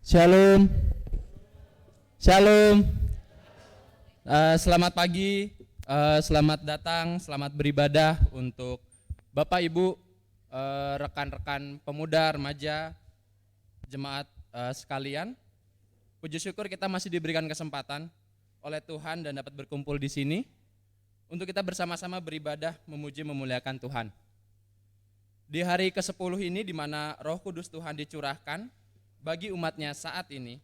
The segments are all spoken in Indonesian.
Shalom, shalom. Selamat pagi, selamat datang, selamat beribadah untuk Bapak Ibu, rekan-rekan pemuda, remaja, jemaat sekalian. Puji syukur kita masih diberikan kesempatan oleh Tuhan dan dapat berkumpul di sini untuk kita bersama-sama beribadah, memuji, memuliakan Tuhan. Di hari ke-10 ini di mana Roh Kudus Tuhan dicurahkan bagi umatnya saat ini.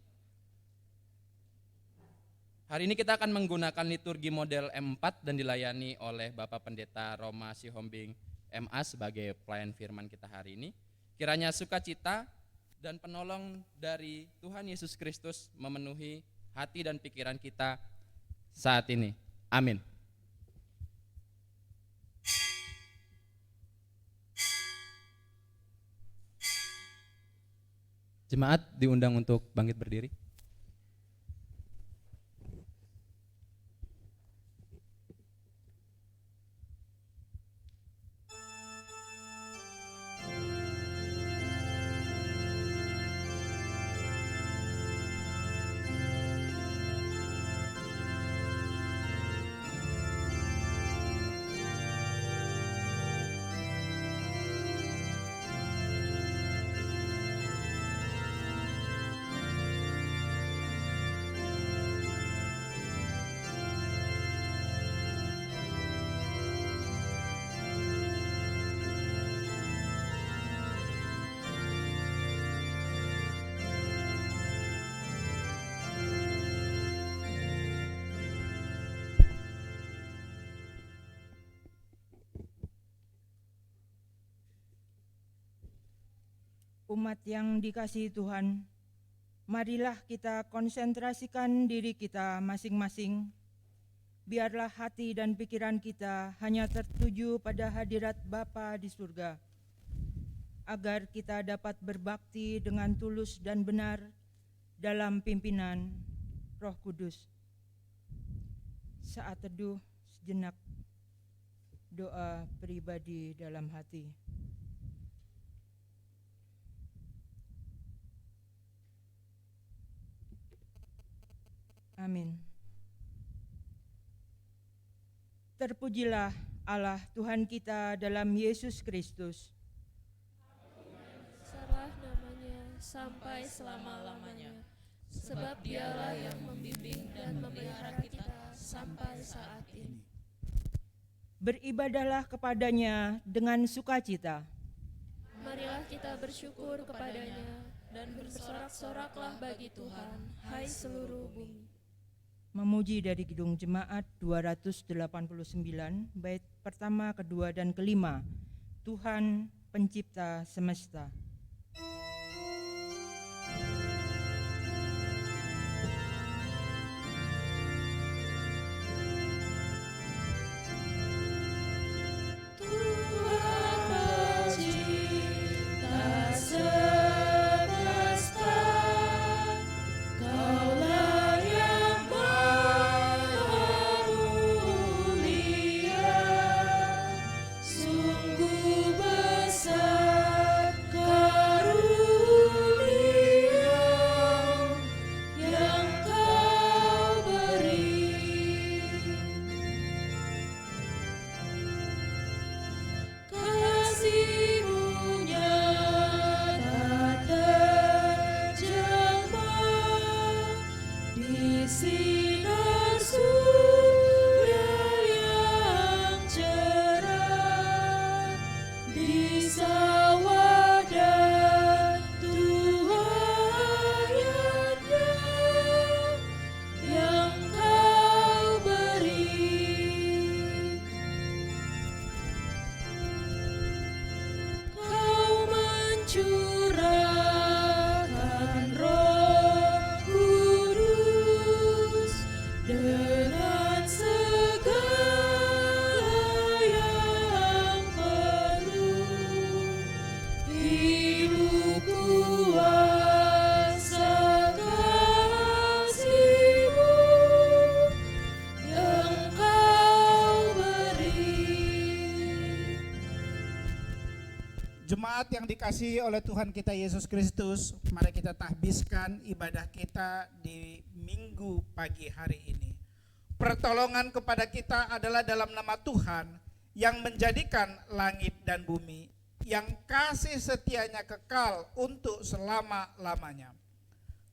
Hari ini kita akan menggunakan liturgi model M4 dan dilayani oleh Bapak Pendeta Roma Sihombing MA sebagai pelayan firman kita hari ini. Kiranya sukacita dan penolong dari Tuhan Yesus Kristus memenuhi hati dan pikiran kita saat ini. Amin. Jemaat diundang untuk bangkit berdiri. Umat yang dikasihi Tuhan, marilah kita konsentrasikan diri kita masing-masing. Biarlah hati dan pikiran kita hanya tertuju pada hadirat Bapa di surga, agar kita dapat berbakti dengan tulus dan benar dalam pimpinan Roh Kudus. Saat teduh sejenak, doa pribadi dalam hati. Amin. Terpujilah Allah Tuhan kita dalam Yesus Kristus. Salah namanya sampai selama-lamanya, sebab dialah yang membimbing dan memelihara kita sampai saat ini. Beribadahlah kepadanya dengan sukacita. Marilah kita bersyukur kepadanya dan bersorak-soraklah bagi Tuhan, hai seluruh bumi. Memuji dari Kidung Jemaat 289, bait pertama, kedua, dan kelima. Tuhan pencipta semesta. Sungguh besar Jemaat yang dikasihi oleh Tuhan kita Yesus Kristus, mari kita tahbiskan ibadah kita di minggu pagi hari ini. Pertolongan kepada kita adalah dalam nama Tuhan yang menjadikan langit dan bumi, yang kasih setianya kekal untuk selama-lamanya.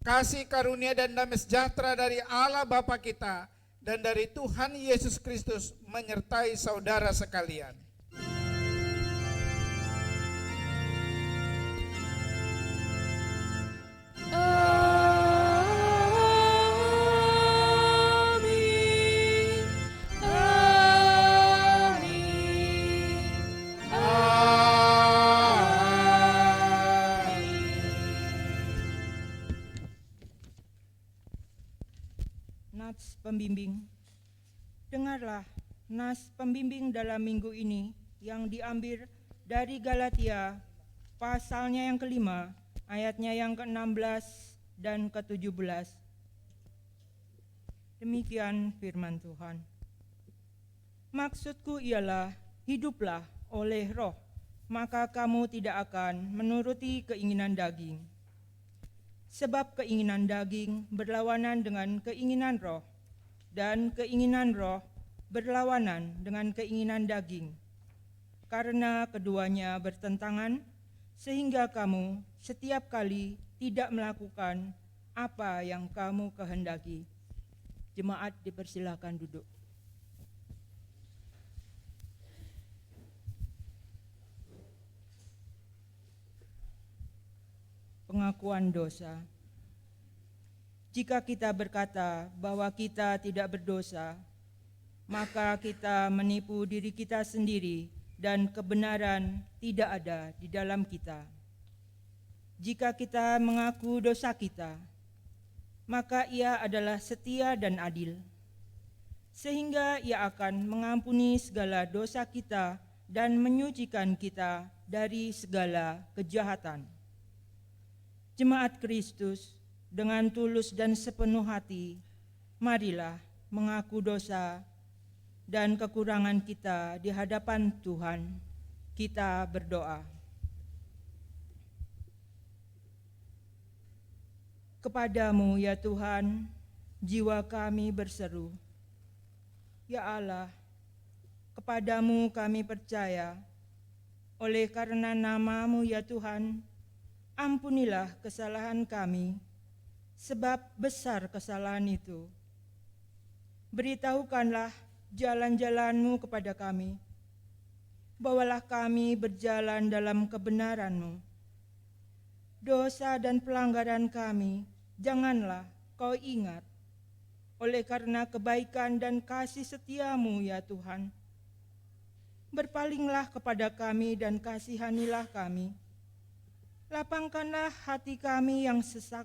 Kasih karunia dan damai sejahtera dari Allah Bapa kita dan dari Tuhan Yesus Kristus menyertai saudara sekalian. Amin. Amin. Nats pembimbing. Dengarlah nas pembimbing dalam minggu ini yang diambil dari Galatia pasalnya yang kelima, ayatnya yang ke-16 dan ke-17. Demikian firman Tuhan. Maksudku ialah, hiduplah oleh roh, maka kamu tidak akan menuruti keinginan daging. Sebab keinginan daging berlawanan dengan keinginan roh, dan keinginan roh berlawanan dengan keinginan daging. Karena keduanya bertentangan, sehingga kamu setiap kali tidak melakukan apa yang kamu kehendaki. Jemaat dipersilakan duduk. Pengakuan dosa. Jika kita berkata bahwa kita tidak berdosa, maka kita menipu diri kita sendiri dan kebenaran tidak ada di dalam kita. Jika kita mengaku dosa kita, maka Ia adalah setia dan adil, sehingga Ia akan mengampuni segala dosa kita dan menyucikan kita dari segala kejahatan. Jemaat Kristus, dengan tulus dan sepenuh hati, marilah mengaku dosa dan kekurangan kita di hadapan Tuhan. Kita berdoa. Kepadamu ya Tuhan, jiwa kami berseru. Ya Allah, kepadamu kami percaya. Oleh karena nama-Mu ya Tuhan, ampunilah kesalahan kami, sebab besar kesalahan itu. Beritahukanlah jalan-jalan-Mu kepada kami. Bawalah kami berjalan dalam kebenaran-Mu. Dosa dan pelanggaran kami janganlah Kau ingat. Oleh karena kebaikan dan kasih setia-Mu ya Tuhan, berpalinglah kepada kami dan kasihanilah kami. Lapangkanlah hati kami yang sesak.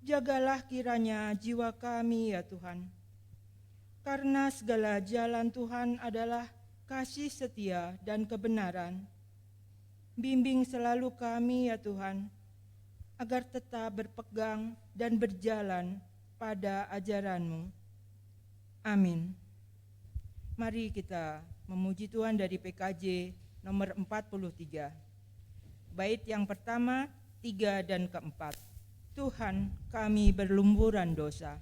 Jagalah kiranya jiwa kami ya Tuhan. Karena segala jalan Tuhan adalah kasih setia dan kebenaran. Bimbing selalu kami ya Tuhan, agar tetap berpegang dan berjalan pada ajaran-Mu. Amin. Mari kita memuji Tuhan dari PKJ nomor 43. Bait yang pertama, 3 dan keempat. Tuhan, kami berlumuran dosa.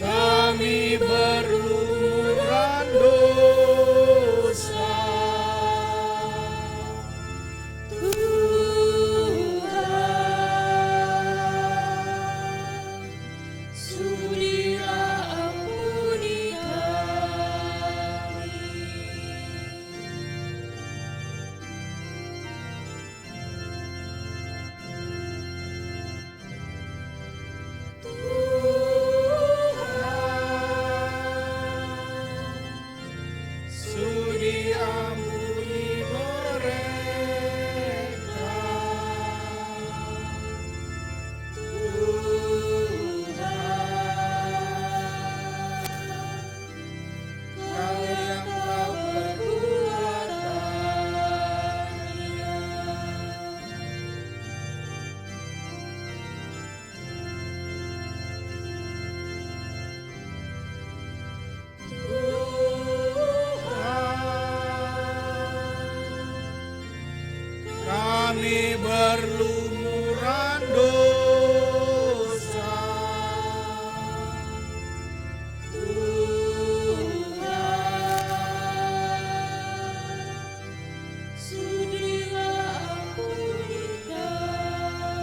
Kami berlumuran dosa. Tuhan, berlumuran dosa. Sudilah ampuni kami.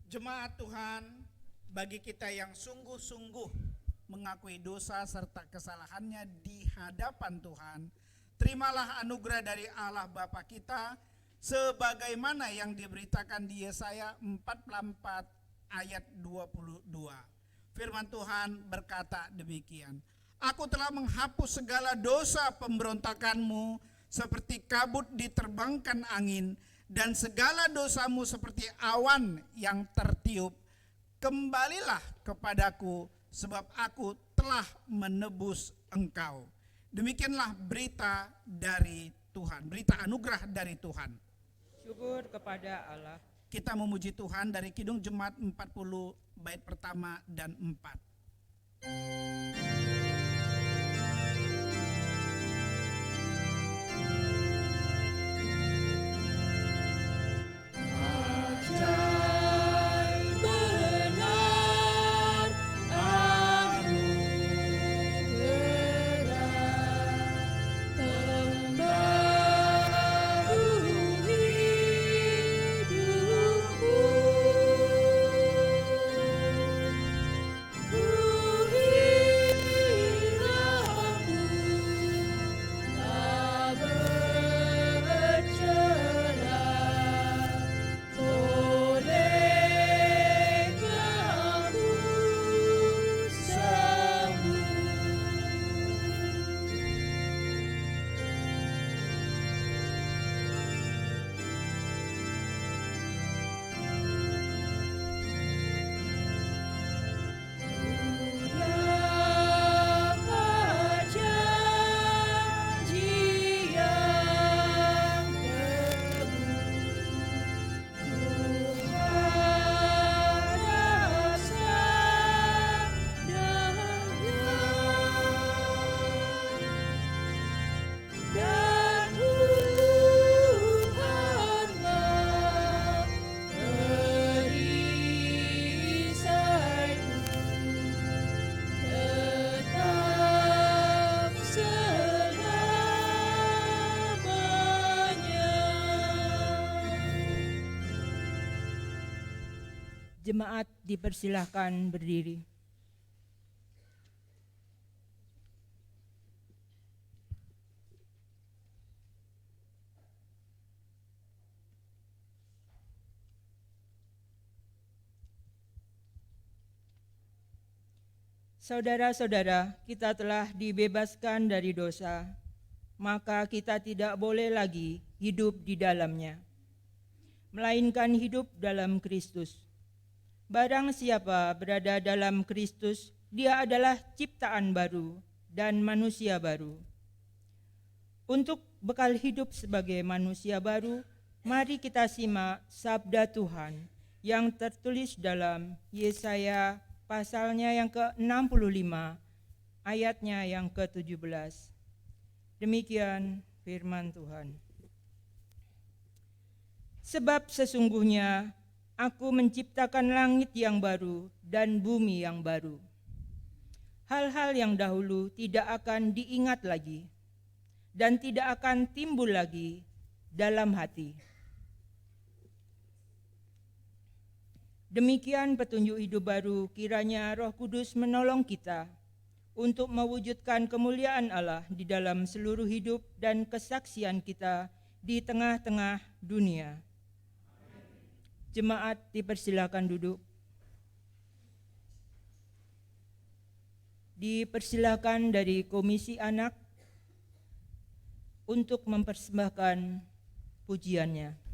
Jemaat Tuhan, bagi kita yang sungguh-sungguh mengakui dosa serta kesalahannya di hadapan Tuhan, terimalah anugerah dari Allah Bapa kita sebagaimana yang diberitakan di Yesaya 44 ayat 22. Firman Tuhan berkata demikian, Aku telah menghapus segala dosa pemberontakanmu seperti kabut diterbangkan angin, dan segala dosamu seperti awan yang tertiup. Kembalilah kepadaku, sebab aku telah menebus engkau. Demikianlah berita dari Tuhan, berita anugerah dari Tuhan. Syukur kepada Allah. Kita memuji Tuhan dari Kidung Jemaat 40 bait pertama dan 4. Jemaat dipersilahkan berdiri. Saudara-saudara, kita telah dibebaskan dari dosa, maka kita tidak boleh lagi hidup di dalamnya, melainkan hidup dalam Kristus. Barang siapa berada dalam Kristus, dia adalah ciptaan baru dan manusia baru. Untuk bekal hidup sebagai manusia baru, mari kita simak sabda Tuhan yang tertulis dalam Yesaya pasalnya yang ke-65, ayatnya yang ke-17. Demikian firman Tuhan. Sebab sesungguhnya Aku menciptakan langit yang baru dan bumi yang baru. Hal-hal yang dahulu tidak akan diingat lagi dan tidak akan timbul lagi dalam hati. Demikian petunjuk hidup baru, kiranya Roh Kudus menolong kita untuk mewujudkan kemuliaan Allah di dalam seluruh hidup dan kesaksian kita di tengah-tengah dunia. Jemaat dipersilakan duduk. Dipersilakan dari Komisi Anak untuk mempersembahkan pujiannya.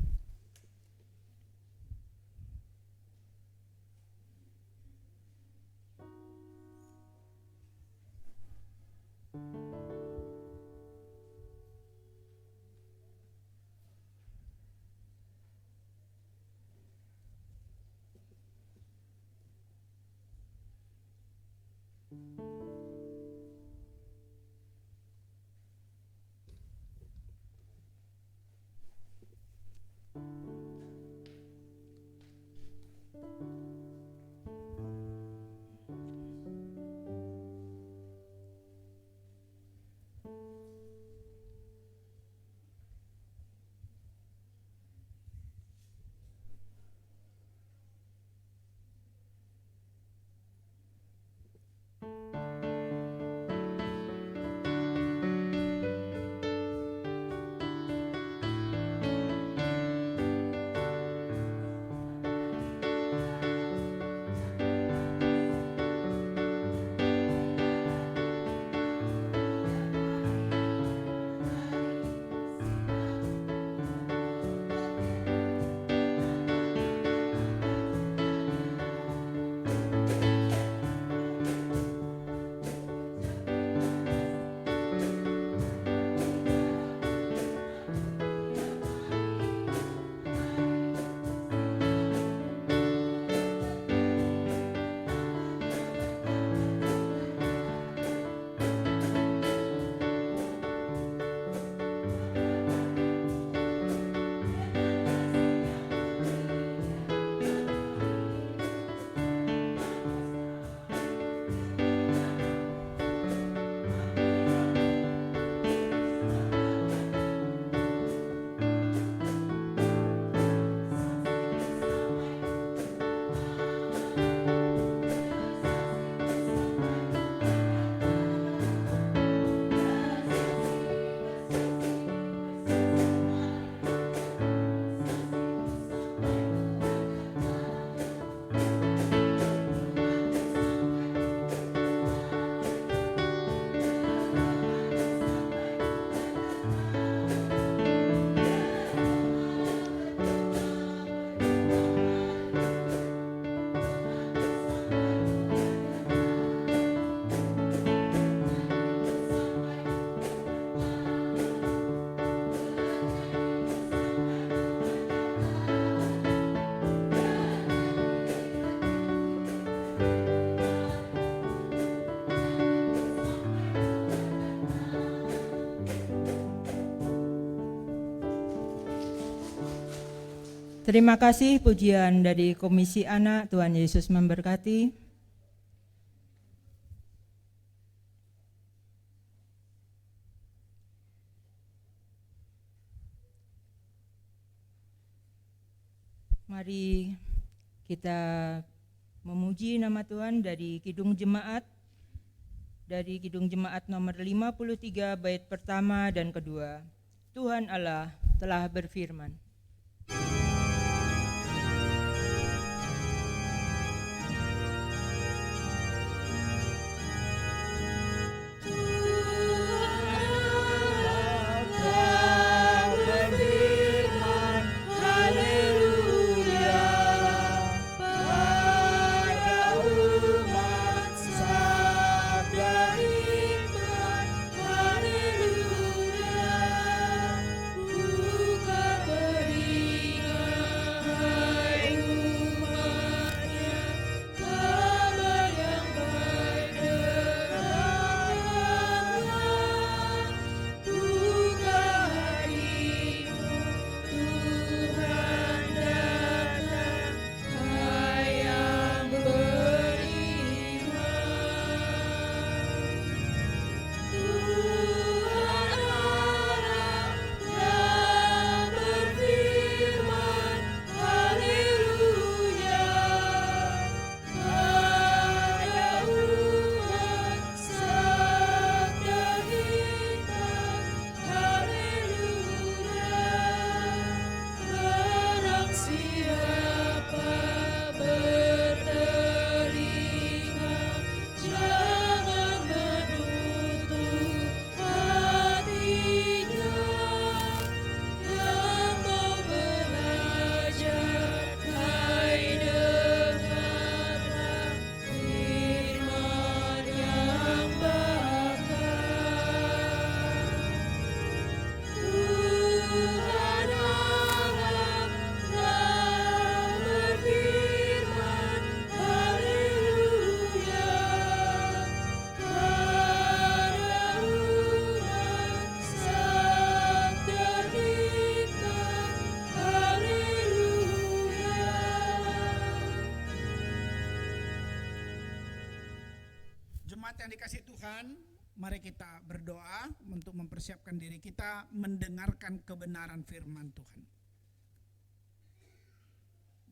Terima kasih pujian dari Komisi Anak. Tuhan Yesus memberkati. Mari kita memuji nama Tuhan dari Kidung Jemaat. Dari Kidung Jemaat nomor 53 bait pertama dan kedua. Tuhan Allah telah berfirman. Jemaat yang dikasihi Tuhan, mari kita berdoa untuk mempersiapkan diri kita mendengarkan kebenaran firman Tuhan.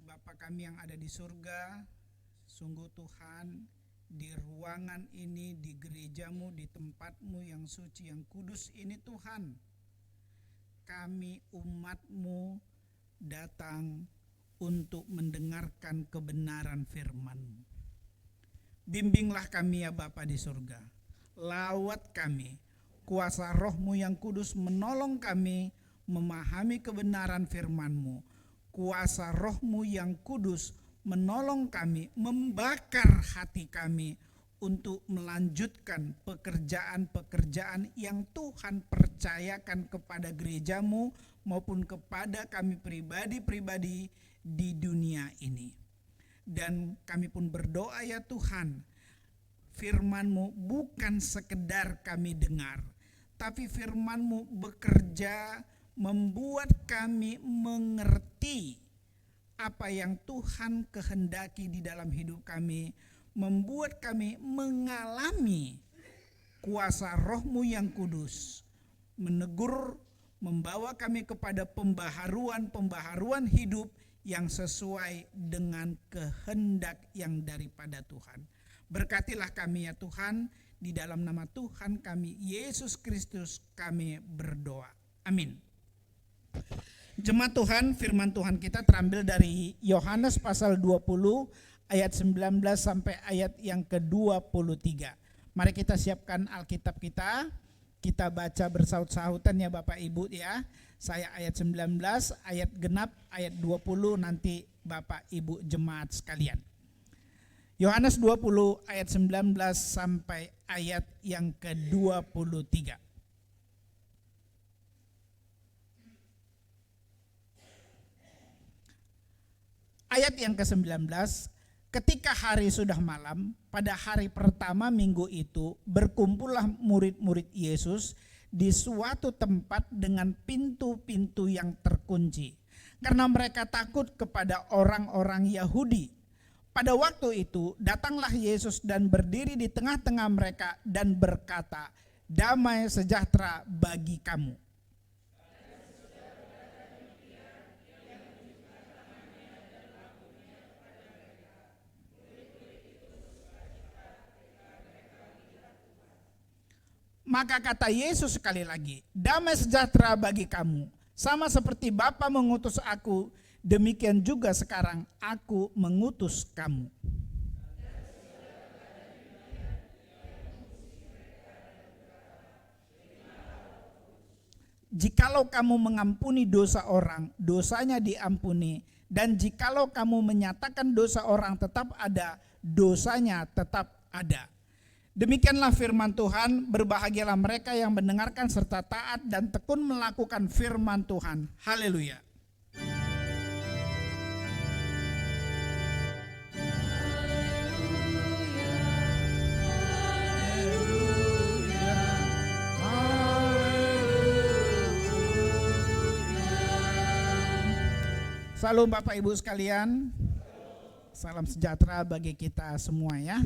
Bapa kami yang ada di surga, sungguh Tuhan, di ruangan ini, di gerejamu, di tempatmu yang suci, yang kudus ini Tuhan, kami umatmu datang untuk mendengarkan kebenaran firman-Mu. Bimbinglah kami ya Bapa di surga, lawat kami, kuasa Roh-Mu yang kudus menolong kami memahami kebenaran firman-Mu. Kuasa Roh-Mu yang kudus menolong kami, membakar hati kami untuk melanjutkan pekerjaan-pekerjaan yang Tuhan percayakan kepada gerejamu maupun kepada kami pribadi-pribadi di dunia ini. Dan kami pun berdoa ya Tuhan, firman-Mu bukan sekedar kami dengar, tapi firman-Mu bekerja membuat kami mengerti apa yang Tuhan kehendaki di dalam hidup kami, membuat kami mengalami kuasa Roh-Mu yang kudus, menegur, membawa kami kepada pembaharuan hidup yang sesuai dengan kehendak yang daripada Tuhan. Berkatilah kami ya Tuhan, di dalam nama Tuhan kami Yesus Kristus kami berdoa. Amin. Jemaat Tuhan, firman Tuhan kita terambil dari Yohanes pasal 20 ayat 19 sampai ayat yang ke-23. Mari kita siapkan Alkitab kita baca bersaut-sautan ya Bapak Ibu ya. Saya ayat 19, ayat genap, ayat 20 nanti Bapak Ibu jemaat sekalian. Yohanes 20 ayat 19 sampai ayat yang ke-23. Ayat yang ke-19, ketika hari sudah malam, pada hari pertama minggu itu berkumpullah murid-murid Yesus di suatu tempat dengan pintu-pintu yang terkunci. karena mereka takut kepada orang-orang Yahudi. Pada waktu itu datanglah Yesus dan berdiri di tengah-tengah mereka dan berkata, "Damai sejahtera bagi kamu." Maka kata Yesus sekali lagi, "Damai sejahtera bagi kamu. Sama seperti Bapa mengutus aku, demikian juga sekarang aku mengutus kamu." Jikalau kamu mengampuni dosa orang, dosanya diampuni. Dan jikalau kamu menyatakan dosa orang tetap ada, dosanya tetap ada. Demikianlah firman Tuhan, berbahagialah mereka yang mendengarkan serta taat dan tekun melakukan firman Tuhan. Haleluya. Salam Bapak Ibu sekalian, salam sejahtera bagi kita semua ya.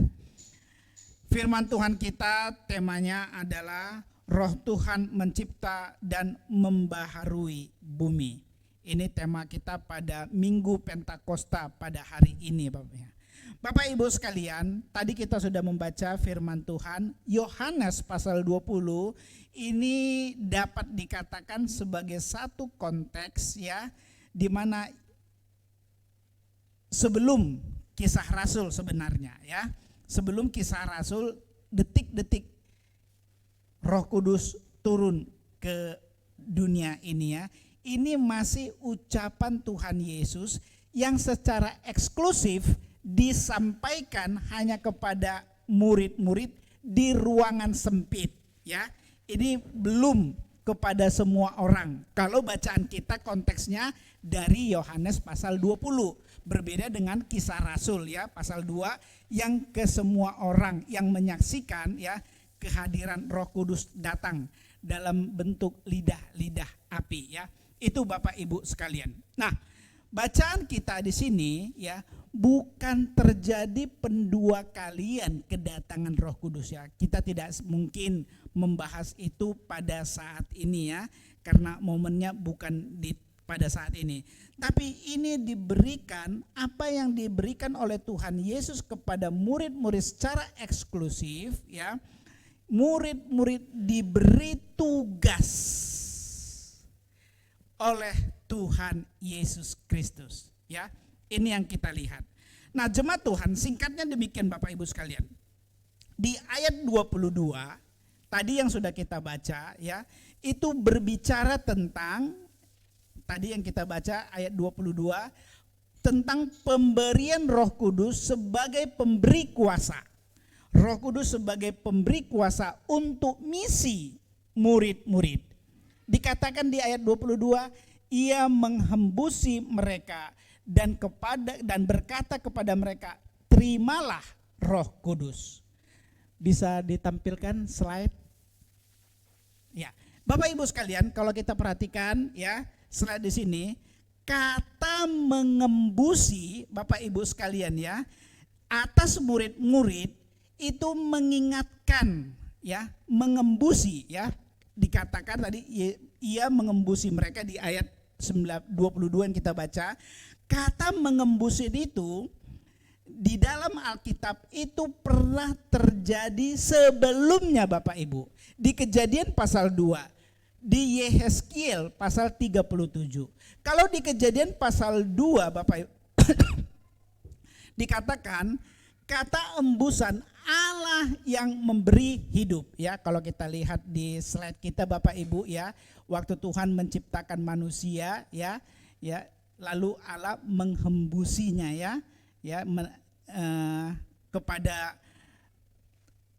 Firman Tuhan kita temanya adalah Roh Tuhan mencipta dan membaharui bumi. Ini tema kita pada Minggu Pentakosta pada hari ini Bapak. Bapak Ibu sekalian, tadi kita sudah membaca firman Tuhan Yohanes pasal 20. Ini dapat dikatakan sebagai satu konteks ya, di mana sebelum kisah Rasul sebenarnya ya. Sebelum kisah Rasul, detik-detik Roh Kudus turun ke dunia ini ya. Ini masih ucapan Tuhan Yesus yang secara eksklusif disampaikan hanya kepada murid-murid di ruangan sempit ya. Ini belum kepada semua orang. Kalau bacaan kita konteksnya dari Yohanes pasal 20. Berbeda dengan kisah Rasul ya, pasal 2 yang ke semua orang yang menyaksikan ya kehadiran Roh Kudus datang dalam bentuk lidah-lidah api ya. Itu Bapak Ibu sekalian. Nah, bacaan kita di sini ya bukan terjadi pendua kalian kedatangan Roh Kudus ya. Kita tidak mungkin membahas itu pada saat ini ya, karena momennya bukan pada saat ini. Tapi ini diberikan, apa yang diberikan oleh Tuhan Yesus kepada murid-murid secara eksklusif ya. Murid-murid diberi tugas oleh Tuhan Yesus Kristus ya. Ini yang kita lihat. Nah, jemaat Tuhan, singkatnya demikian Bapak Ibu sekalian. Di ayat 22 tadi yang sudah kita baca ya, itu berbicara tentang tadi yang kita baca ayat 22 tentang pemberian Roh Kudus sebagai pemberi kuasa. Roh Kudus sebagai pemberi kuasa untuk misi murid-murid. Dikatakan di ayat 22, ia menghembusi mereka dan berkata kepada mereka, terimalah Roh Kudus. Bisa ditampilkan slide? Ya, Bapak Ibu sekalian, kalau kita perhatikan ya, slide di sini, kata mengembusi Bapak Ibu sekalian ya, atas murid-murid itu mengingatkan ya, mengembusi ya. Dikatakan tadi ia mengembusi mereka di ayat 22 yang kita baca. Kata mengembusi itu di dalam Alkitab itu pernah terjadi sebelumnya Bapak Ibu. Di Kejadian pasal 2, di Yehezkiel pasal 37. Kalau di Kejadian pasal 2 Bapak Ibu dikatakan kata embusan Allah yang memberi hidup ya. Kalau kita lihat di slide kita Bapak Ibu ya, waktu Tuhan menciptakan manusia ya, lalu Allah menghembusinya ya, kepada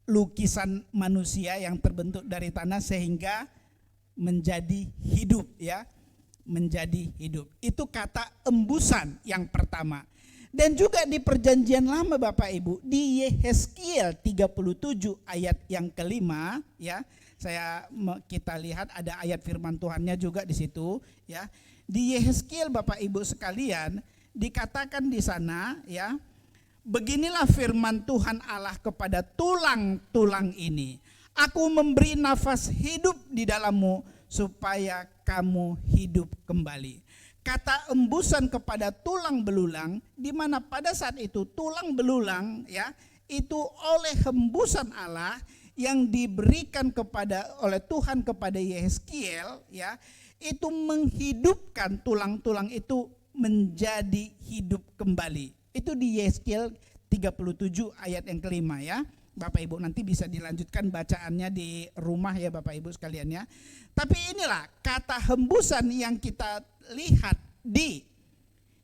lukisan manusia yang terbentuk dari tanah sehingga menjadi hidup ya, menjadi hidup. Itu kata embusan yang pertama. Dan juga di perjanjian lama Bapak Ibu, di Yehezkiel 37 ayat yang kelima ya, Kita lihat ada ayat firman Tuhannya juga di situ ya. Di Yehezkiel Bapak Ibu sekalian dikatakan di sana ya, beginilah firman Tuhan Allah kepada tulang-tulang ini. Aku memberi nafas hidup di dalammu supaya kamu hidup kembali. Kata embusan kepada tulang belulang, di mana pada saat itu tulang belulang ya, itu oleh hembusan Allah yang diberikan oleh Tuhan kepada Yehezkiel ya, itu menghidupkan tulang-tulang itu menjadi hidup kembali. Itu di Yehezkiel 37 ayat yang kelima ya. Bapak Ibu nanti bisa dilanjutkan bacaannya di rumah ya Bapak Ibu sekalian ya. Tapi inilah kata hembusan yang kita lihat di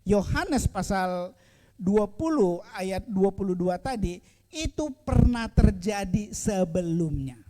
Yohanes pasal 20 ayat 22 tadi, itu pernah terjadi sebelumnya.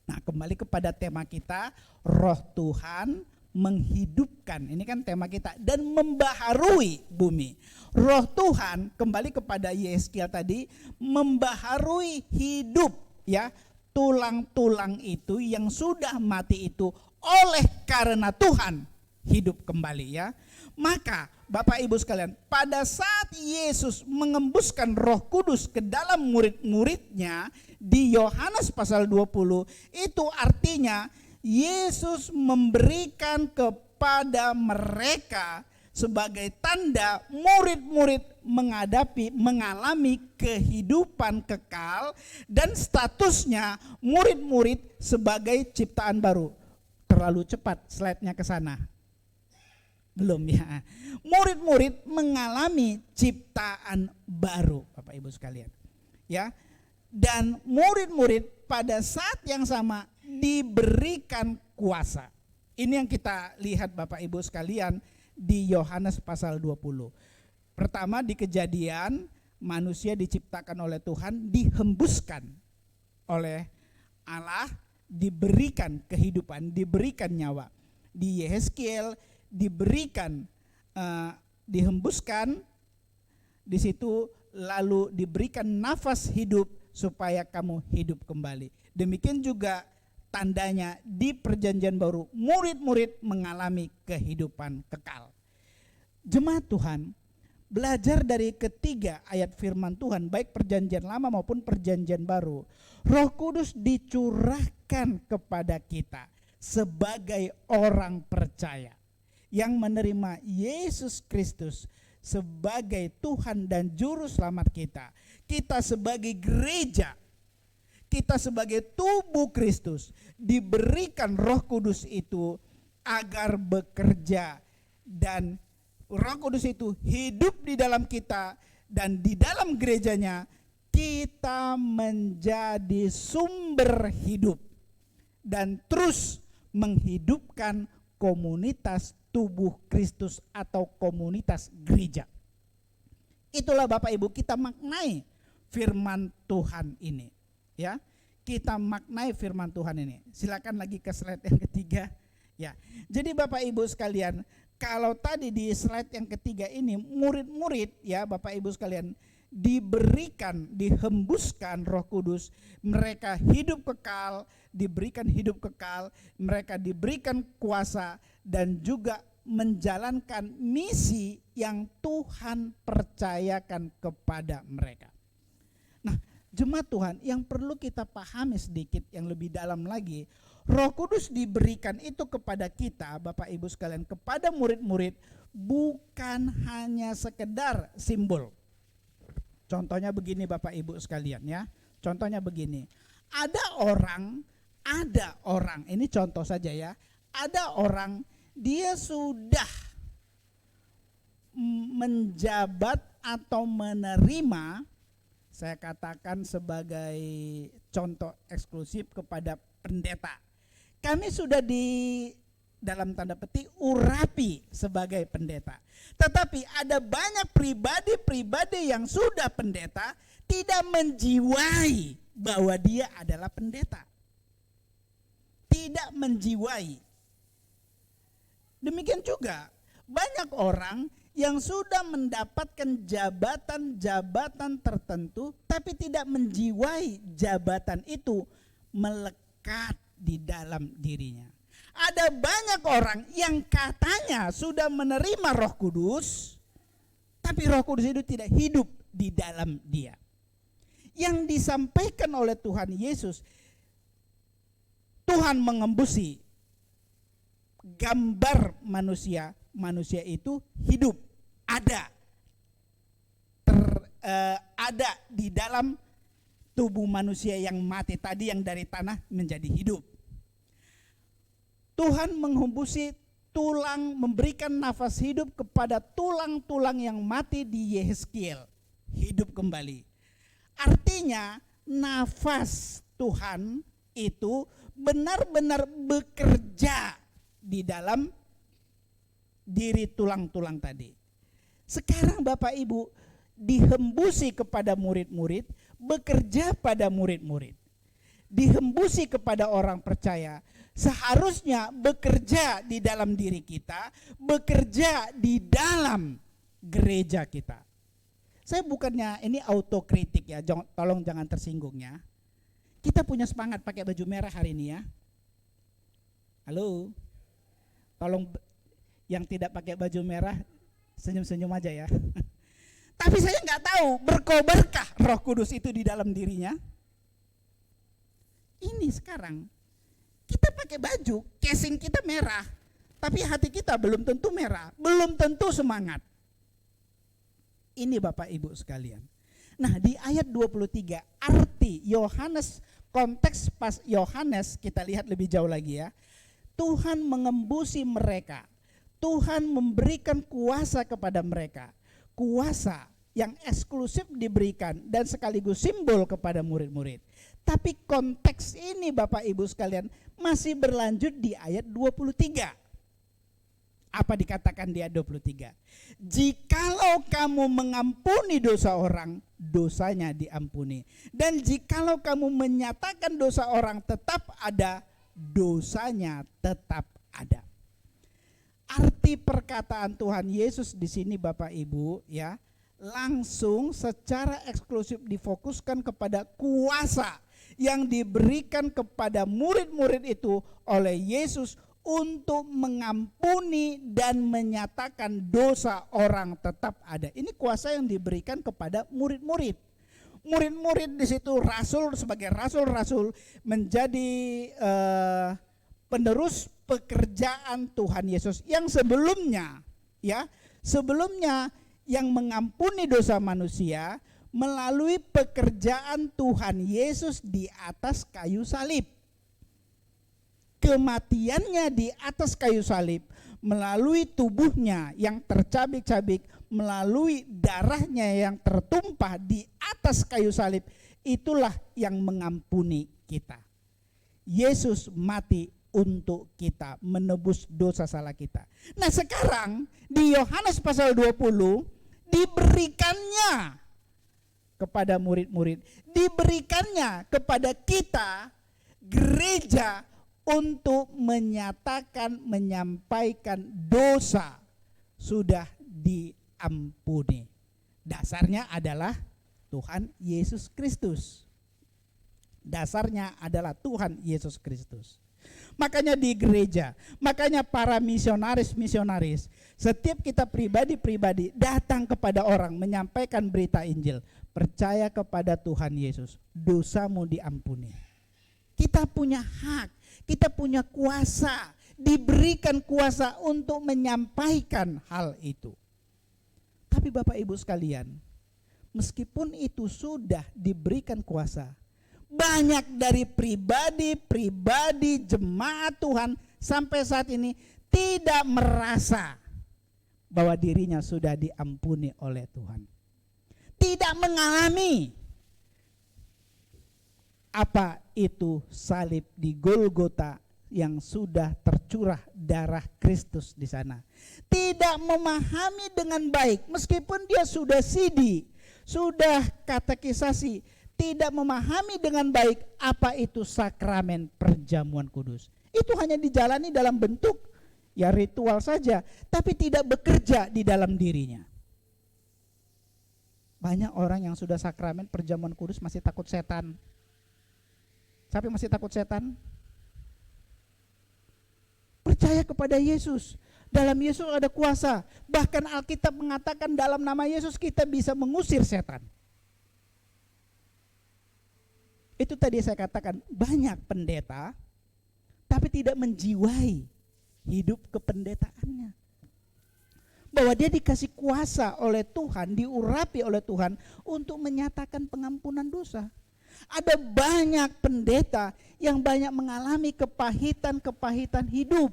Nah, kembali kepada tema kita, Roh Tuhan menghidupkan, ini kan tema kita, dan membaharui bumi. Roh Tuhan, kembali kepada Yehezkiel tadi, membaharui hidup ya tulang-tulang itu yang sudah mati itu oleh karena Tuhan hidup kembali ya. Maka Bapak Ibu sekalian, pada saat Yesus mengembuskan Roh Kudus ke dalam murid-muridnya di Yohanes pasal 20, itu artinya Yesus memberikan kepada mereka sebagai tanda murid-murid mengalami kehidupan kekal dan statusnya murid-murid sebagai ciptaan baru. Terlalu cepat slide-nya ke sana. Belum ya. Murid-murid mengalami ciptaan baru, Bapak Ibu sekalian. Ya. Dan murid-murid pada saat yang sama diberikan kuasa. Ini yang kita lihat Bapak Ibu sekalian di Yohanes pasal 20. Pertama di Kejadian, manusia diciptakan oleh Tuhan, dihembuskan oleh Allah, diberikan kehidupan, diberikan nyawa. Di Yehezkiel diberikan dihembuskan di situ, lalu diberikan nafas hidup supaya kamu hidup kembali. Demikian juga tandanya di perjanjian baru, murid-murid mengalami kehidupan kekal. Jemaat Tuhan, belajar dari ketiga ayat firman Tuhan, baik perjanjian lama maupun perjanjian baru, Roh Kudus dicurahkan kepada kita sebagai orang percaya yang menerima Yesus Kristus sebagai Tuhan dan Juru Selamat kita. Kita sebagai gereja, kita sebagai tubuh Kristus diberikan Roh Kudus itu agar bekerja, dan Roh Kudus itu hidup di dalam kita, dan di dalam gerejanya kita menjadi sumber hidup dan terus menghidupkan komunitas tubuh Kristus atau komunitas gereja. Itulah Bapak Ibu, kita maknai firman Tuhan ini. Ya, kita maknai firman Tuhan ini. Silakan lagi ke slide yang ketiga. Ya, jadi Bapak Ibu sekalian, kalau tadi di slide yang ketiga ini murid-murid ya Bapak Ibu sekalian diberikan, dihembuskan Roh Kudus, mereka hidup kekal, diberikan hidup kekal, mereka diberikan kuasa dan juga menjalankan misi yang Tuhan percayakan kepada mereka. Nah, jemaat Tuhan, yang perlu kita pahami sedikit yang lebih dalam lagi, Roh Kudus diberikan itu kepada kita Bapak Ibu sekalian, kepada murid-murid, bukan hanya sekedar simbol. Contohnya begini Bapak Ibu sekalian ya. Contohnya begini. Ada orang, ini contoh saja ya. Ada orang dia sudah menjabat atau menerima, saya katakan sebagai contoh eksklusif kepada pendeta. Kami sudah dalam tanda petik urapi sebagai pendeta. Tetapi ada banyak pribadi-pribadi yang sudah pendeta tidak menjiwai bahwa dia adalah pendeta. Tidak menjiwai. Demikian juga banyak orang yang sudah mendapatkan jabatan-jabatan tertentu tapi tidak menjiwai jabatan itu melekat melekat di dalam dirinya. Ada banyak orang yang katanya sudah menerima Roh Kudus, tapi Roh Kudus itu tidak hidup di dalam dia. Yang disampaikan oleh Tuhan Yesus, Tuhan mengembusi gambar manusia. Manusia itu hidup, ada di dalam tubuh manusia yang mati tadi, yang dari tanah menjadi hidup. Tuhan menghembusi tulang, memberikan nafas hidup kepada tulang-tulang yang mati di Yehezkiel, hidup kembali. Artinya nafas Tuhan itu benar-benar bekerja di dalam diri tulang-tulang tadi. Sekarang Bapak Ibu dihembusi kepada murid-murid, bekerja pada murid-murid. Dihembusi kepada orang percaya, seharusnya bekerja di dalam diri kita, bekerja di dalam gereja kita. Saya bukannya ini autokritik ya, tolong jangan tersinggung ya. Kita punya semangat pakai baju merah hari ini ya. Halo, tolong yang tidak pakai baju merah senyum-senyum aja ya. Tapi saya nggak tahu berkobarkah Roh Kudus itu di dalam dirinya. Ini sekarang kita pakai baju, casing kita merah, tapi hati kita belum tentu merah, belum tentu semangat. Ini Bapak Ibu sekalian. Nah, di ayat 23 arti Yohanes, konteks pas Yohanes kita lihat lebih jauh lagi ya. Tuhan mengembusi mereka. Tuhan memberikan kuasa kepada mereka. Kuasa yang eksklusif diberikan dan sekaligus simbol kepada murid-murid. Tapi konteks ini Bapak Ibu sekalian masih berlanjut di ayat 23. Apa dikatakan di ayat 23? Jikalau kamu mengampuni dosa orang, dosanya diampuni. Dan jikalau kamu menyatakan dosa orang tetap ada, dosanya tetap ada. Arti perkataan Tuhan Yesus di sini Bapak Ibu ya, langsung secara eksklusif difokuskan kepada kuasa yang diberikan kepada murid-murid itu oleh Yesus untuk mengampuni dan menyatakan dosa orang tetap ada. Ini kuasa yang diberikan kepada murid-murid. Murid-murid di situ rasul, sebagai rasul-rasul menjadi penerus pekerjaan Tuhan Yesus yang sebelumnya yang mengampuni dosa manusia melalui pekerjaan Tuhan Yesus di atas kayu salib. Kematiannya di atas kayu salib melalui tubuhnya yang tercabik-cabik, melalui darahnya yang tertumpah di atas kayu salib, itulah yang mengampuni kita. Yesus mati untuk kita, menebus dosa salah kita. Nah sekarang di Yohanes pasal 20 diberikannya kepada murid-murid, diberikannya kepada kita gereja untuk menyatakan, menyampaikan dosa sudah diampuni. Dasarnya adalah Tuhan Yesus Kristus. Dasarnya adalah Tuhan Yesus Kristus. Makanya di gereja, makanya para misionaris, setiap kita pribadi-pribadi datang kepada orang menyampaikan berita Injil, percaya kepada Tuhan Yesus, dosamu diampuni. Kita punya hak, kita punya kuasa, diberikan kuasa untuk menyampaikan hal itu. Tapi Bapak Ibu sekalian, meskipun itu sudah diberikan kuasa, banyak dari pribadi jemaat Tuhan sampai saat ini tidak merasa bahwa dirinya sudah diampuni oleh Tuhan. Tidak mengalami apa itu salib di Golgota yang sudah tercurah darah Kristus di sana. Tidak memahami dengan baik meskipun dia sudah sidi, sudah katekisasi, tidak memahami dengan baik apa itu sakramen perjamuan kudus. Itu hanya dijalani dalam bentuk ya ritual saja, tapi tidak bekerja di dalam dirinya. Banyak orang yang sudah sakramen perjamuan kudus masih takut setan. Siapa yang masih takut setan? Percaya kepada Yesus. Dalam Yesus ada kuasa. Bahkan Alkitab mengatakan dalam nama Yesus kita bisa mengusir setan. Itu tadi saya katakan, banyak pendeta tapi tidak menjiwai hidup kependetaannya. Bahwa dia dikasih kuasa oleh Tuhan, diurapi oleh Tuhan untuk menyatakan pengampunan dosa. Ada banyak pendeta yang banyak mengalami kepahitan-kepahitan hidup.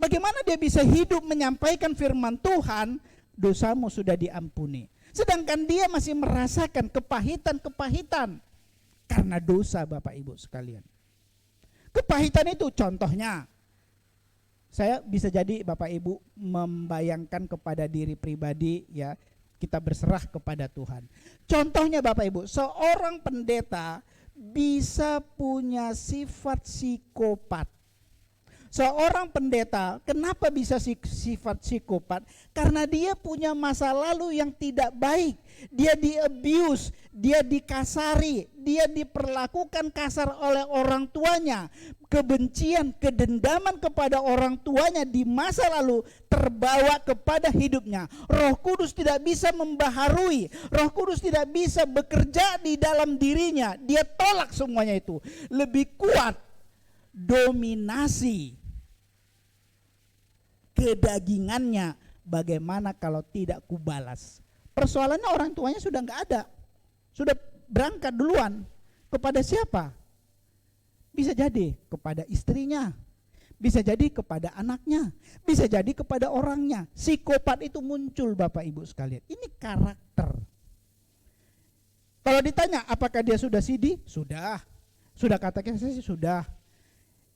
Bagaimana dia bisa hidup menyampaikan firman Tuhan, dosamu sudah diampuni. Sedangkan dia masih merasakan kepahitan-kepahitan karena dosa, Bapak Ibu sekalian. Kepahitan itu contohnya, saya bisa jadi Bapak Ibu membayangkan kepada diri pribadi ya, kita berserah kepada Tuhan. Contohnya Bapak Ibu, seorang pendeta bisa punya sifat psikopat. Seorang pendeta kenapa bisa sifat psikopat? Karena dia punya masa lalu yang tidak baik. Dia di-abuse, dia dikasari, dia diperlakukan kasar oleh orang tuanya. Kebencian, kedendaman kepada orang tuanya di masa lalu terbawa kepada hidupnya. Roh Kudus tidak bisa membaharui, Roh Kudus tidak bisa bekerja di dalam dirinya. Dia tolak semuanya itu. Lebih kuat dominasi kedagingannya, bagaimana kalau tidak kubalas. Persoalannya orang tuanya sudah nggak ada, sudah berangkat duluan. Kepada siapa? Bisa jadi kepada istrinya, bisa jadi kepada anaknya, bisa jadi kepada orangnya. Psikopat itu muncul Bapak Ibu sekalian. Ini karakter. Kalau ditanya apakah dia sudah CD? Sudah katakan saya sih sudah.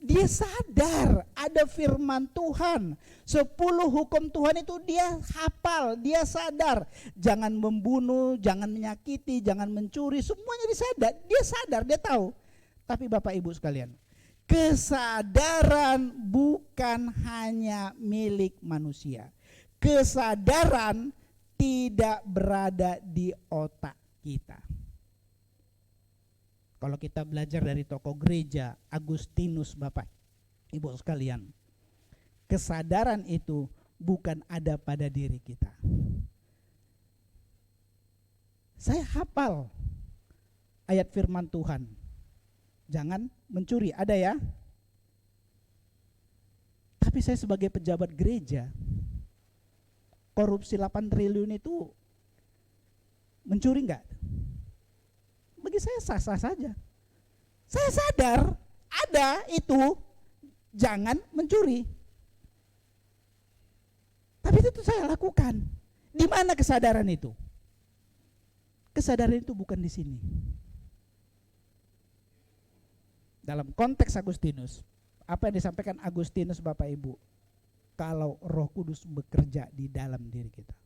Dia sadar ada firman Tuhan, 10 hukum Tuhan itu dia hafal, dia sadar. Jangan membunuh, jangan menyakiti, jangan mencuri, semuanya dia sadar, dia tahu. Tapi Bapak Ibu sekalian, kesadaran bukan hanya milik manusia. Kesadaran tidak berada di otak kita. Kalau kita belajar dari tokoh gereja Agustinus Bapak Ibu sekalian, kesadaran itu bukan ada pada diri kita. Saya hafal ayat firman Tuhan, jangan mencuri, ada ya. Tapi saya sebagai pejabat gereja, korupsi 8 triliun itu mencuri enggak? Bagi saya sah-sah saja. Saya sadar ada itu, jangan mencuri. Tapi itu saya lakukan. Di mana kesadaran itu? Kesadaran itu bukan di sini. Dalam konteks Agustinus, apa yang disampaikan Agustinus Bapak Ibu? Kalau Roh Kudus bekerja di dalam diri kita.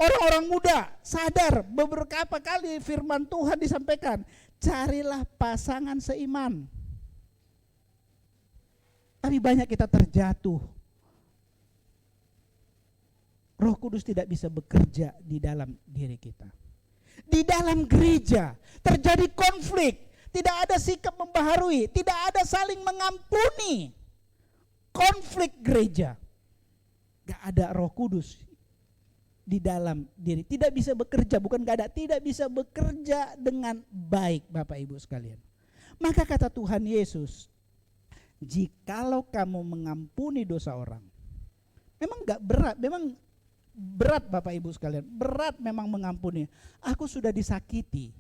Orang-orang muda sadar, beberapa kali firman Tuhan disampaikan, carilah pasangan seiman. Tapi banyak kita terjatuh. Roh Kudus tidak bisa bekerja di dalam diri kita. Di dalam gereja terjadi konflik, tidak ada sikap membaharui, tidak ada saling mengampuni. Konflik gereja, gak ada Roh Kudus di dalam diri, tidak bisa bekerja, bukan gak ada, tidak bisa bekerja dengan baik Bapak Ibu sekalian. Maka kata Tuhan Yesus, jikalau kamu mengampuni dosa orang, memang gak berat, memang berat Bapak Ibu sekalian, berat memang mengampuni. Aku sudah disakiti,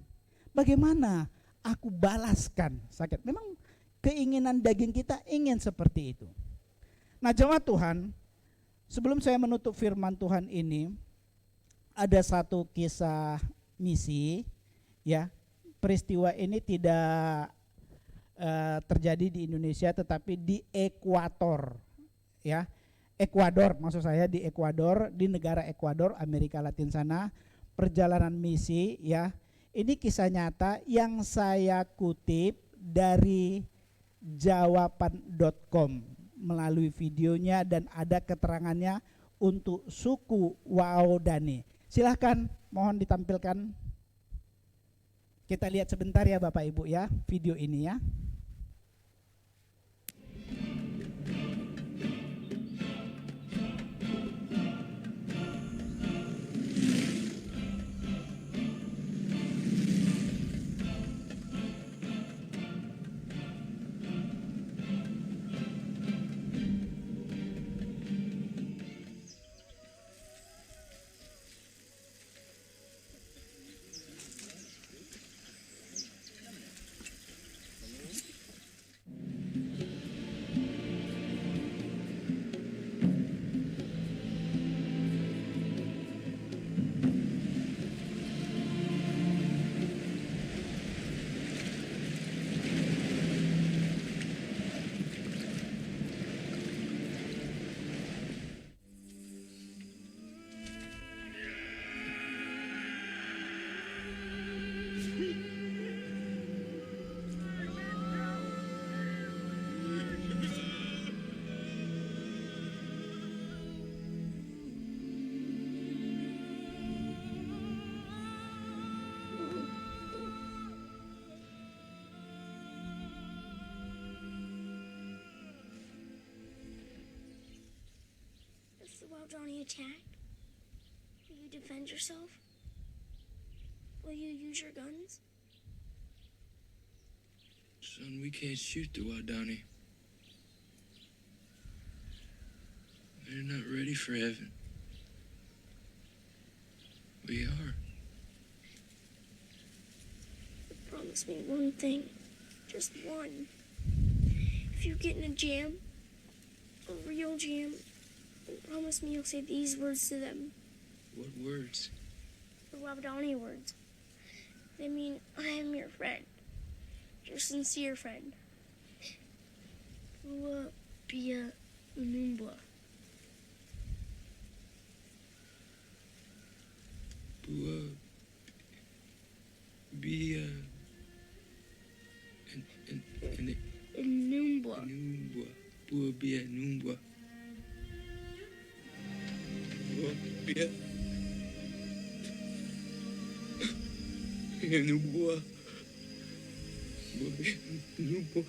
bagaimana aku balaskan sakit? Memang keinginan daging kita ingin seperti itu. Nah jemaat Tuhan, sebelum saya menutup firman Tuhan ini, ada satu kisah misi ya. Peristiwa ini tidak terjadi di Indonesia tetapi di Ekuador ya. Ekuador maksud saya, di Ekuador, di negara Ekuador, Amerika Latin sana, perjalanan misi ya. Ini kisah nyata yang saya kutip dari jawaban.com melalui videonya dan ada keterangannya untuk suku Waodani. Silahkan mohon ditampilkan. Kita lihat sebentar ya Bapak Ibu ya video ini ya. Johnny attacked, will you defend yourself? Will you use your guns? Son, we can't shoot the Wadani. They're not ready for heaven. We are. Promise me one thing, just one. If you get in a jam, a real jam, then promise me you'll say these words to them. What words? The Wabadani words. They mean, I am your friend. Your sincere friend. Bua Bia Unumbwa. Bua. Bia. And Unumbwa. Numbwa. Bua Bia Numbwa. Bua Bia. Numbwa. Bua Bia Numbwa.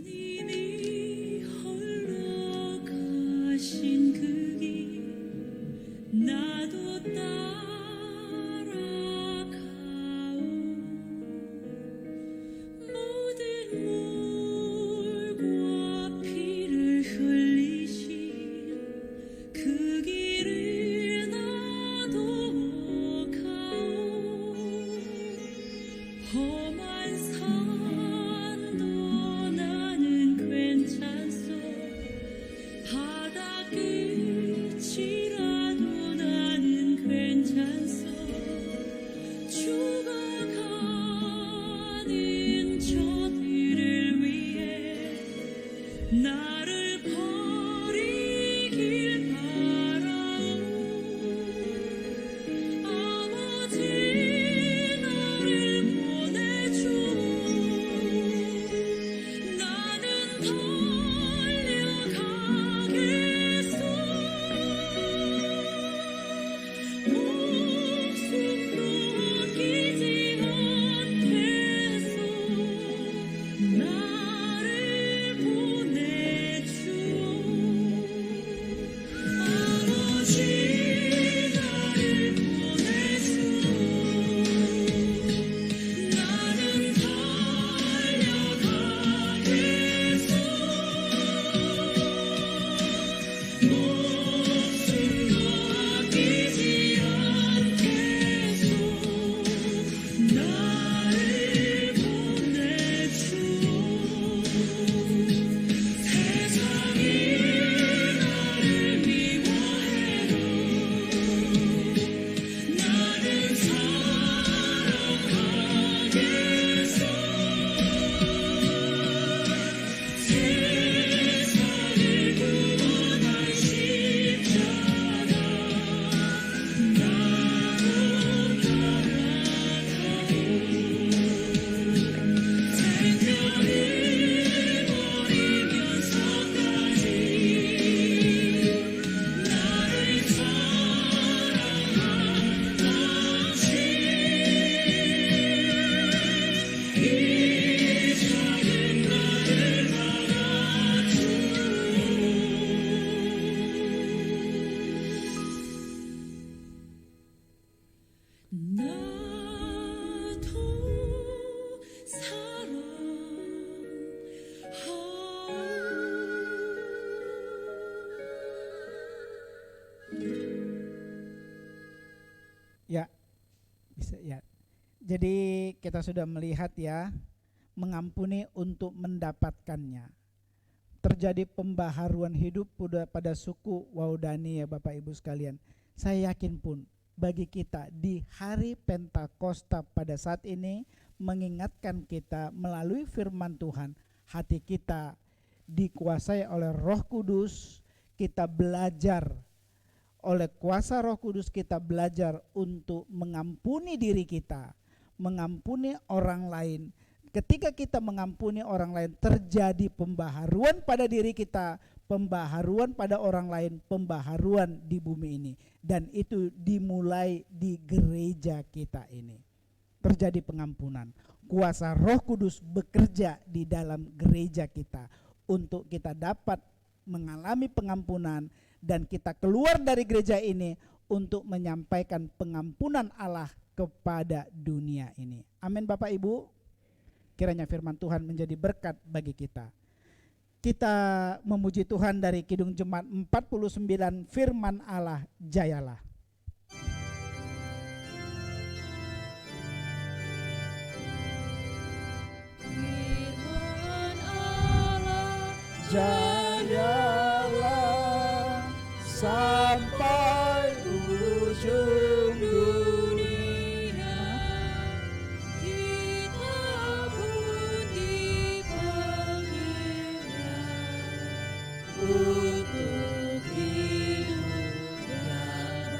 주님이 홀로 가신 그 길 나도 따라가오 모든 물과 피를 흘리신 그 길을 나도 가오 험한 산도 나는 괜찮소 바다 끝이라도 나는 괜찮소 죽어가는 저들을 위해 나를 버리길 바라오 아버지 나를 보내주오 나는 달려가겠소 목숨도 아끼지 않겠소 나를 보내주오 아버지 나를 보내주오 나는 달려가겠소 목숨도 아끼지 않겠소 나를 보내주오 세상이 나를 미워해도 나는 사랑하겠소 세상을 구원할 십자가 나도 따라가오 생명을 버리면서까지 나를 사랑한 당신 이 작은 나를 나도 Ya, bisa ya. Jadi kita sudah melihat ya, mengampuni untuk mendapatkannya. Terjadi pembaharuan hidup pada suku Waudani ya Bapak Ibu sekalian. Saya yakin pun bagi kita di hari Pentakosta pada saat ini mengingatkan kita melalui firman Tuhan, hati kita dikuasai oleh Roh Kudus, kita belajar oleh kuasa Roh Kudus, kita belajar untuk mengampuni diri kita, mengampuni orang lain, Ketika kita mengampuni orang lain, terjadi pembaharuan pada diri kita, pembaharuan pada orang lain, pembaharuan di bumi ini. Dan itu dimulai di gereja kita ini. Terjadi pengampunan. Kuasa Roh Kudus bekerja di dalam gereja kita untuk kita dapat mengalami pengampunan, dan kita keluar dari gereja ini untuk menyampaikan pengampunan Allah kepada dunia ini. Amin Bapak Ibu. Kiranya firman Tuhan menjadi berkat bagi kita. Kita memuji Tuhan dari Kidung Jemaat 49, firman Allah jayalah. Firman Allah Jayalah sampai ujung dunia. kita pun dipanggilnya untuk hidup dan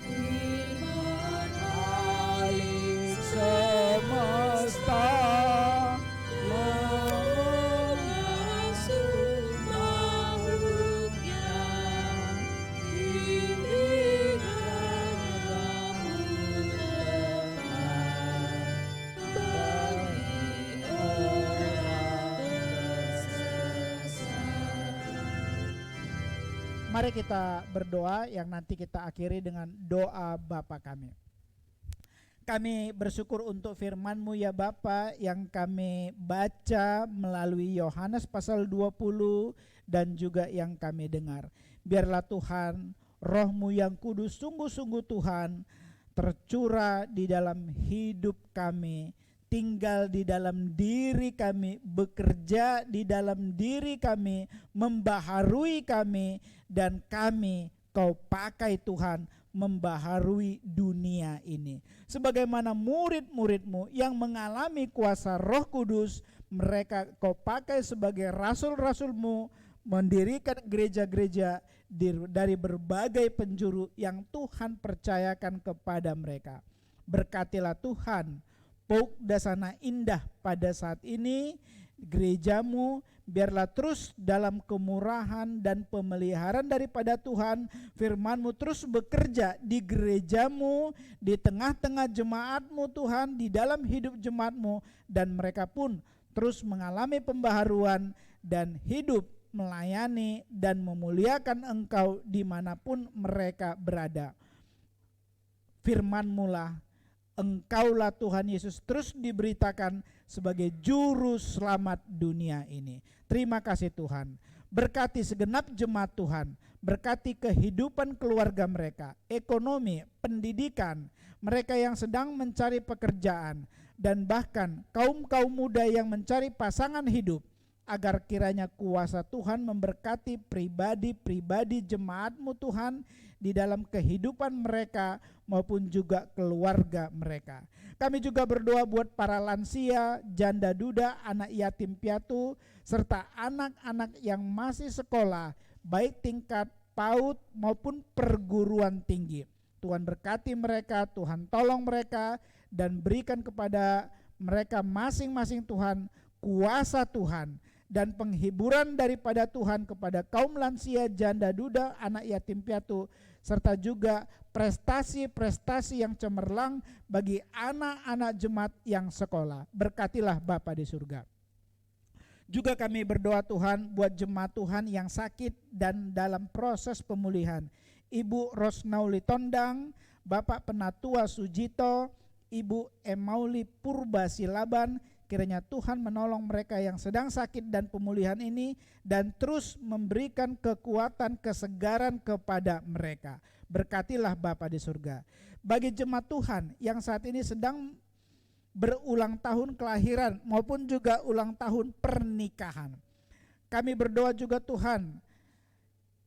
firman Alik semesta mengasuh makhluknya, bimbingan kamu tepat bagi orang bersesat. Mari kita berdoa yang nanti kita akhiri dengan doa Bapa kami. Kami bersyukur untuk firman-Mu ya Bapa yang kami baca melalui Yohanes pasal 20 dan juga yang kami dengar. Biarlah Tuhan, Roh-Mu yang kudus sungguh-sungguh Tuhan tercurah di dalam hidup kami, tinggal di dalam diri kami, bekerja di dalam diri kami, membaharui kami, dan kami Kau pakai Tuhan membaharui dunia ini. Sebagaimana murid-murid-Mu yang mengalami kuasa Roh Kudus, mereka Kau pakai sebagai rasul-rasul-Mu, mendirikan gereja-gereja dari berbagai penjuru yang Tuhan percayakan kepada mereka. Berkatilah Tuhan Pok Dasana Indah pada saat ini, gereja-Mu biarlah terus dalam kemurahan dan pemeliharaan daripada Tuhan. Firman-Mu terus bekerja di gereja-Mu, di tengah-tengah jemaat-Mu Tuhan, di dalam hidup jemaat-Mu, dan mereka pun terus mengalami pembaharuan dan hidup melayani dan memuliakan Engkau dimanapun mereka berada. Firman-Mu lah, Engkaulah Tuhan Yesus terus diberitakan sebagai juru selamat dunia ini. Terima kasih Tuhan. Berkati segenap jemaat Tuhan, berkati kehidupan keluarga mereka, ekonomi, pendidikan, mereka yang sedang mencari pekerjaan, dan bahkan kaum-kaum muda yang mencari pasangan hidup, agar kiranya kuasa Tuhan memberkati pribadi-pribadi jemaat-Mu Tuhan di dalam kehidupan mereka maupun juga keluarga mereka. Kami juga berdoa buat para lansia, janda duda, anak yatim piatu, serta anak-anak yang masih sekolah, baik tingkat PAUD maupun perguruan tinggi. Tuhan berkati mereka, Tuhan tolong mereka, dan berikan kepada mereka masing-masing Tuhan kuasa Tuhan dan penghiburan daripada Tuhan kepada kaum lansia, janda duda, anak yatim piatu, serta juga prestasi-prestasi yang cemerlang bagi anak-anak jemaat yang sekolah. Berkatilah Bapa di surga. Juga kami berdoa Tuhan buat jemaat Tuhan yang sakit dan dalam proses pemulihan. Ibu Rosnauli Tondang, Bapak Penatua Sujito, Ibu Emauli Purba Silaban, kiranya Tuhan menolong mereka yang sedang sakit dan pemulihan ini, dan terus memberikan kekuatan, kesegaran kepada mereka. Berkatilah Bapa di surga. Bagi jemaat Tuhan yang saat ini sedang berulang tahun kelahiran maupun juga ulang tahun pernikahan, kami berdoa juga Tuhan,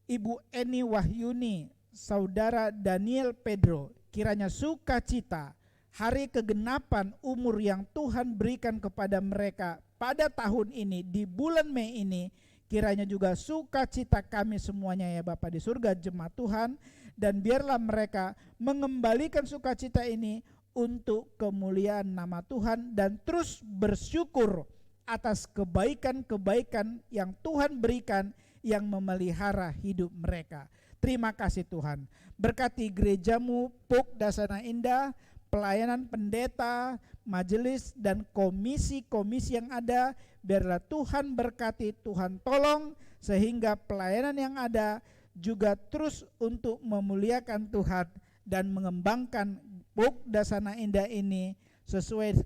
Ibu Eni Wahyuni, Saudara Daniel Pedro, kiranya sukacita hari kegenapan umur yang Tuhan berikan kepada mereka pada tahun ini, di bulan Mei ini, Kiranya juga sukacita kami semuanya ya Bapa di surga, jemaat Tuhan, dan biarlah mereka mengembalikan sukacita ini untuk kemuliaan nama Tuhan dan terus bersyukur atas kebaikan-kebaikan yang Tuhan berikan yang memelihara hidup mereka. Terima kasih Tuhan. Berkati gerejamu Puk Dasana Indah, pelayanan pendeta, majelis dan komisi-komisi yang ada. Biarlah Tuhan berkati, Tuhan tolong sehingga pelayanan yang ada juga terus untuk memuliakan Tuhan dan mengembangkan Puk Dasana Indah ini sesuai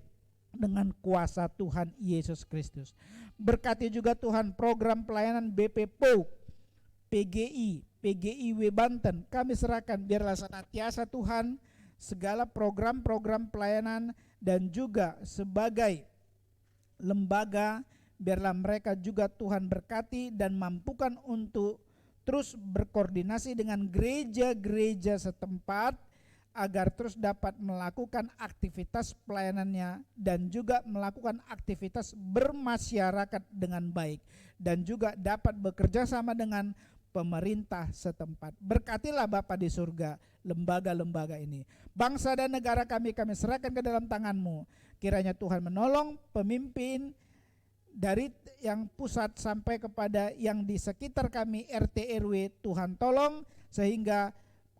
dengan kuasa Tuhan Yesus Kristus. Berkati juga Tuhan program pelayanan BP POUK, PGIW Banten. Kami serahkan biarlah senantiasa Tuhan segala program-program pelayanan dan juga sebagai lembaga, biarlah mereka juga Tuhan berkati dan mampukan untuk terus berkoordinasi dengan gereja-gereja setempat agar terus dapat melakukan aktivitas pelayanannya dan juga melakukan aktivitas bermasyarakat dengan baik dan juga dapat bekerja sama dengan pemerintah setempat. Berkatilah Bapa di surga lembaga-lembaga ini. Bangsa dan negara kami serahkan ke dalam tangan-Mu. Kiranya Tuhan menolong pemimpin dari yang pusat sampai kepada yang di sekitar kami RT RW. Tuhan tolong sehingga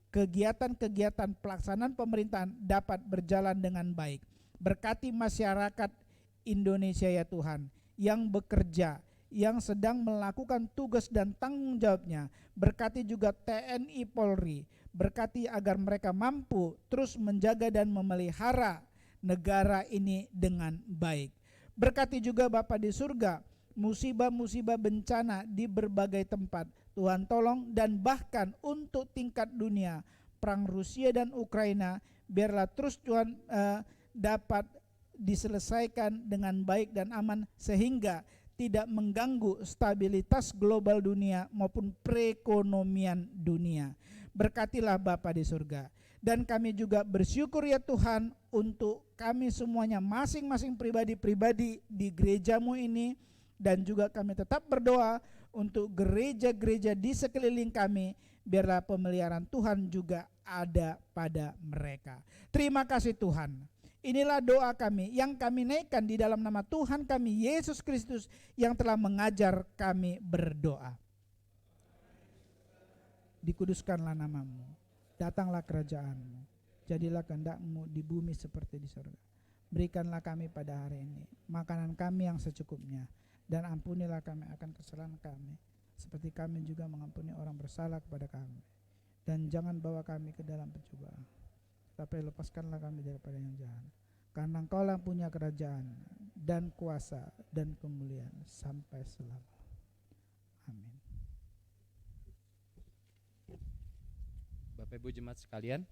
kegiatan-kegiatan pelaksanaan pemerintahan dapat berjalan dengan baik. Berkati masyarakat Indonesia ya Tuhan yang bekerja, yang sedang melakukan tugas dan tanggung jawabnya. Berkati juga TNI Polri, berkati agar mereka mampu terus menjaga dan memelihara negara ini dengan baik. Berkati juga Bapa di surga musibah-musibah bencana di berbagai tempat. Tuhan tolong, dan bahkan untuk tingkat dunia perang Rusia dan Ukraina biarlah terus Tuhan dapat diselesaikan dengan baik dan aman sehingga tidak mengganggu stabilitas global dunia maupun perekonomian dunia. Berkatilah Bapa di surga. Dan kami juga bersyukur ya Tuhan untuk kami semuanya masing-masing pribadi-pribadi di gerejamu ini. Dan juga kami tetap berdoa untuk gereja-gereja di sekeliling kami. Biarlah pemeliharaan Tuhan juga ada pada mereka. Terima kasih Tuhan. Inilah doa kami yang kami naikkan di dalam nama Tuhan kami Yesus Kristus yang telah mengajar kami berdoa. Dikuduskanlah namamu, datanglah kerajaanmu, jadilah kehendak-Mu di bumi seperti di surga. Berikanlah kami pada hari ini makanan kami yang secukupnya, dan ampunilah kami akan kesalahan kami, seperti kami juga mengampuni orang bersalah kepada kami. Dan jangan bawa kami ke dalam pencobaan, tapi lepaskanlah kami daripada yang jahat. Karena Engkaulah punya kerajaan dan kuasa dan kemuliaan sampai selama. Amin. Bapak Ibu jemaat sekalian,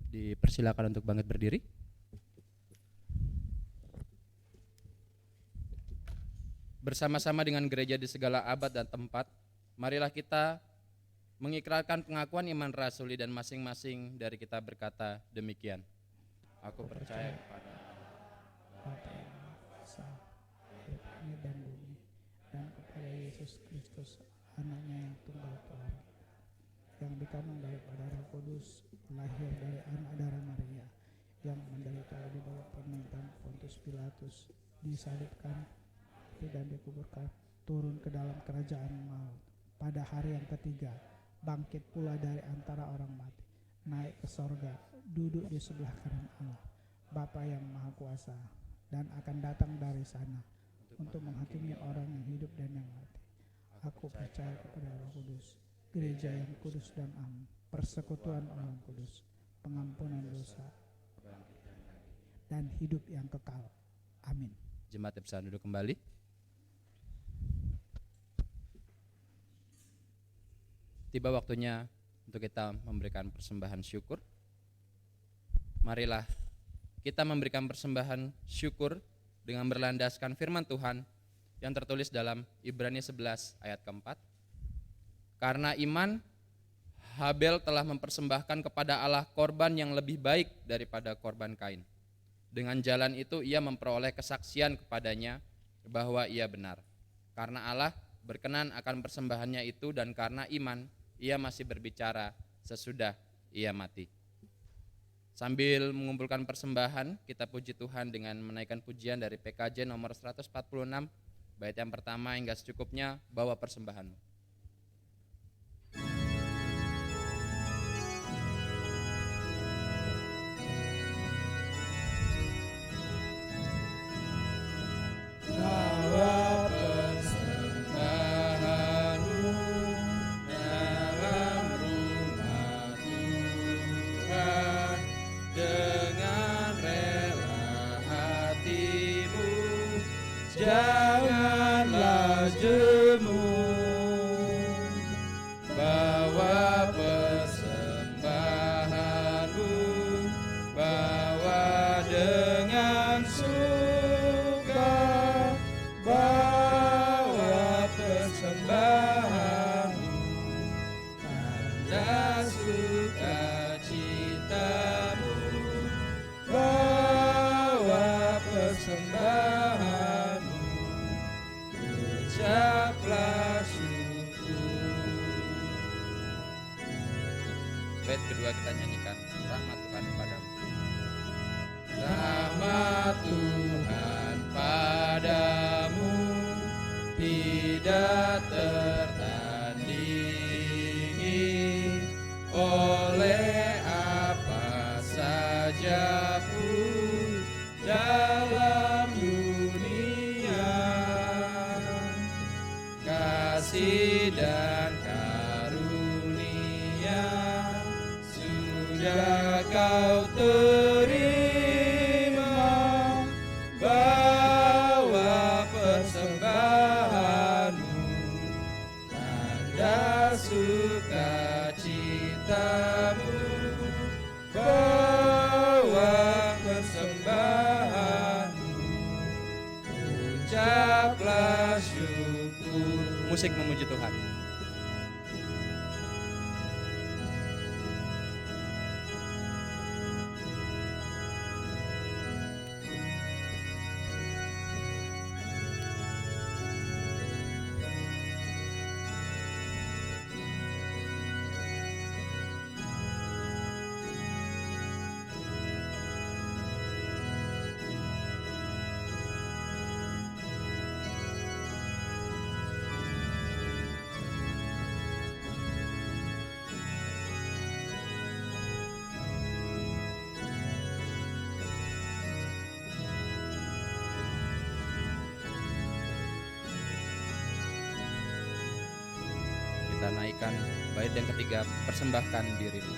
dipersilakan untuk bangkit berdiri. Bersama-sama dengan gereja di segala abad dan tempat, marilah kita mengikrarkan pengakuan iman rasuli dan masing-masing dari kita berkata demikian. Aku percaya kepada Bapa yang Maha Kuasa, langit dan bumi, dan kepada Yesus Kristus, anaknya yang tunggal Tuhan kita, yang dikandung daripada Roh Kudus, lahir dari anak darah Maria, yang menderita di bawah pemerintahan Pontius Pilatus, disalibkan, dan dikuburkan, turun ke dalam kerajaan maut. Pada hari yang ketiga, bangkit pula dari antara orang mati, naik ke sorga, duduk di sebelah kanan Allah, Bapa yang Maha Kuasa, dan akan datang dari sana untuk menghakimi orang yang hidup dan yang mati. Aku percaya kepada Roh Kudus, gereja yang kudus dan am, persekutuan orang kudus, pengampunan dosa, dan hidup yang kekal. Amin. jemaat bisa duduk kembali. Tiba waktunya untuk kita memberikan persembahan syukur. Marilah kita memberikan persembahan syukur dengan berlandaskan firman Tuhan yang tertulis dalam Ibrani 11 ayat keempat. Karena iman, Habel telah mempersembahkan kepada Allah korban yang lebih baik daripada korban Kain. Dengan jalan itu ia memperoleh kesaksian kepadanya bahwa ia benar. Karena Allah berkenan akan persembahannya itu, dan karena iman ia masih berbicara sesudah ia mati. Sambil mengumpulkan persembahan, kita puji Tuhan dengan menaikkan pujian dari PKJ nomor 146, bait yang pertama, hingga secukupnya bawa persembahanmu. Bawa Persembahanmu dalam rumah Tuhan, dengan rela hatimu, janganlah jemu. Bawa persembahanmu, bawa dengan suka, bawa persembahanmu, tanda sukacitamu, bawa persembahanmu, ucaplah syukur. Bait kedua kita nyanyikan, rahmat Tuhan padamu. Rahmat Tuhan padamu tidak tertandingi oleh apa saja pun dalam dunia. Kasih dan karunia sudah kau terima, bawa persembahanmu, tanda sukacitamu, bawa persembahanmu, ucaplah syukur. Musik memuji Tuhan. Kita naikkan bait yang ketiga, persembahkan dirimu.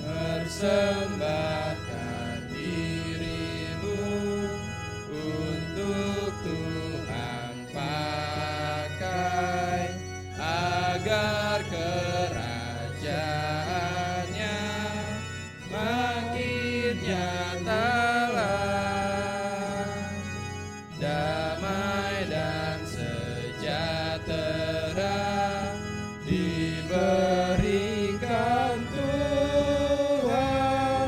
Persembahkan dirimu untuk Tuhan pakai, agar kerajaannya makin nyatalah, damai dan sejahtera diberikan Tuhan.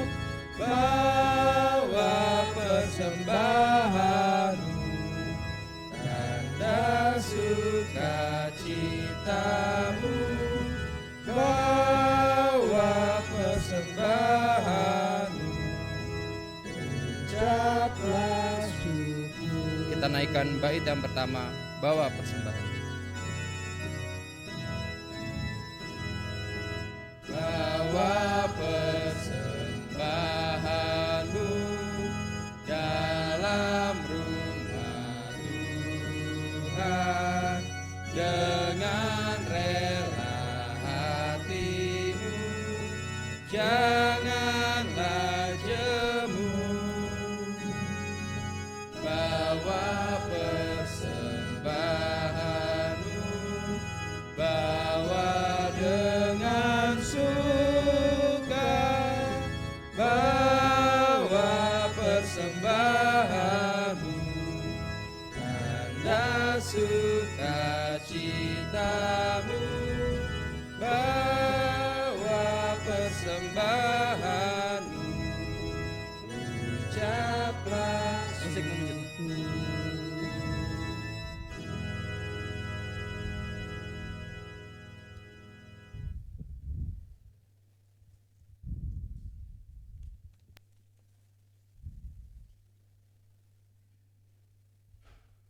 Bawa persembahanmu, tanda sukacitamu, bawa persembahanmu, ucaplah syukur. Kita naikkan bait yang pertama, bawa persembahan. Bawa persembahanmu dalam rumah Tuhan, dengan rela hatimu, janganlah jemu. Bawa persembahanmu, bawa dengan suka, bawa persembahanmu, tanda sukacitamu, bawa persembahanmu,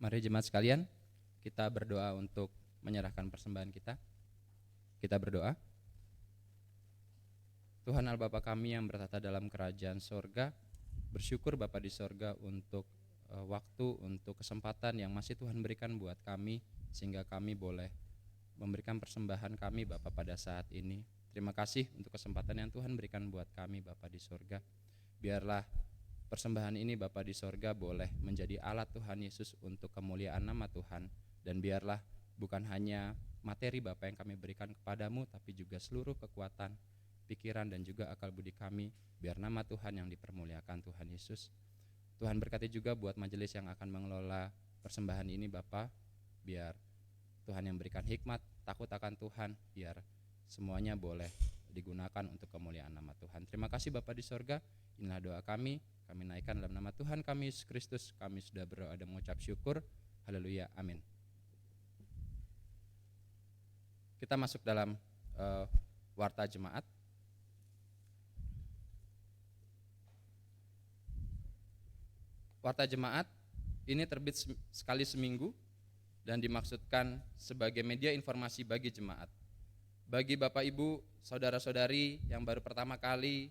Mari jemaat sekalian, kita berdoa untuk menyerahkan persembahan kita. Kita berdoa. Tuhan Allah Bapa kami yang bertata dalam kerajaan sorga, bersyukur Bapa di sorga untuk waktu, untuk kesempatan yang masih Tuhan berikan buat kami, sehingga kami boleh memberikan persembahan kami Bapa pada saat ini. Terima kasih untuk kesempatan yang Tuhan berikan buat kami Bapa di sorga. Biarlah persembahan ini Bapa di sorga boleh menjadi alat Tuhan Yesus untuk kemuliaan nama Tuhan. Dan biarlah bukan hanya materi Bapa yang kami berikan kepadamu, tapi juga seluruh kekuatan, pikiran dan juga akal budi kami. Biar nama Tuhan yang dipermuliakan Tuhan Yesus. Tuhan berkati juga buat majelis yang akan mengelola persembahan ini Bapa. Biar Tuhan yang berikan hikmat, takut akan Tuhan. Biar semuanya boleh digunakan untuk kemuliaan nama Tuhan. Terima kasih Bapa di sorga. Inilah doa kami naikkan dalam nama Tuhan kami Yesus Kristus. Kami sudah berdoa dan mengucap syukur. Haleluya, amin. Kita masuk dalam warta jemaat. Warta jemaat ini terbit sekali seminggu dan dimaksudkan sebagai media informasi bagi jemaat. Bagi Bapak Ibu, saudara-saudari yang baru pertama kali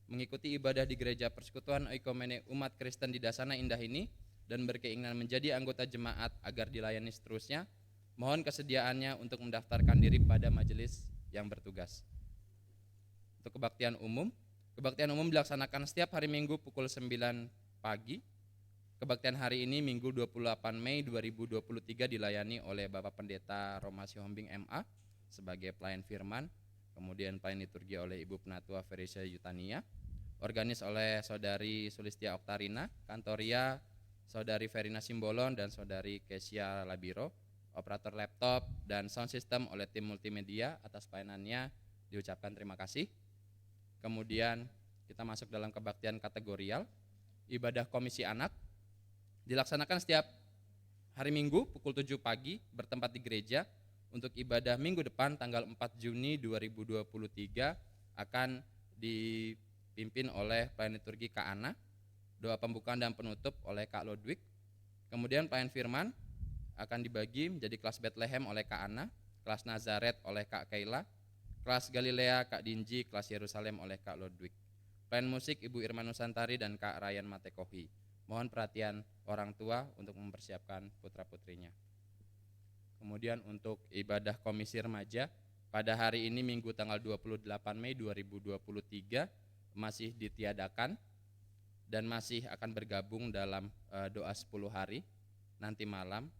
mengikuti ibadah di Gereja Persekutuan Oikumene Umat Kristen di Dasana Indah ini dan berkeinginan menjadi anggota jemaat agar dilayani seterusnya, mohon kesediaannya untuk mendaftarkan diri pada majelis yang bertugas. Untuk kebaktian umum dilaksanakan setiap hari Minggu pukul 9 pagi. Kebaktian hari ini Minggu 28 Mei 2023 dilayani oleh Bapak Pendeta Roma Sihombing MA sebagai pelayan firman, kemudian pelayan liturgi oleh Ibu Penatua Felicia Yutania, organis oleh Saudari Sulistia Oktarina, Kantoria Saudari Verina Simbolon dan Saudari Kesia Labiro, operator laptop dan sound system oleh tim multimedia. Atas pelayanannya diucapkan terima kasih. Kemudian kita masuk dalam kebaktian kategorial. Ibadah komisi anak dilaksanakan setiap hari Minggu pukul 7 pagi bertempat di gereja. Untuk ibadah minggu depan tanggal 4 Juni 2023 akan dipimpin oleh pelayan liturgi Kak Ana, doa pembukaan dan penutup oleh Kak Lodwig. Kemudian pelayan firman akan dibagi menjadi kelas Bethlehem oleh Kak Ana, kelas Nazaret oleh Kak Kaila, kelas Galilea Kak Dinji, kelas Yerusalem oleh Kak Lodwig. Pelayan musik Ibu Irma Nusantari dan Kak Ryan Matekohi. Mohon perhatian orang tua untuk mempersiapkan putra-putrinya. Kemudian untuk ibadah komisi remaja pada hari ini Minggu tanggal 28 Mei 2023 masih ditiadakan dan masih akan bergabung dalam doa 10 hari nanti malam,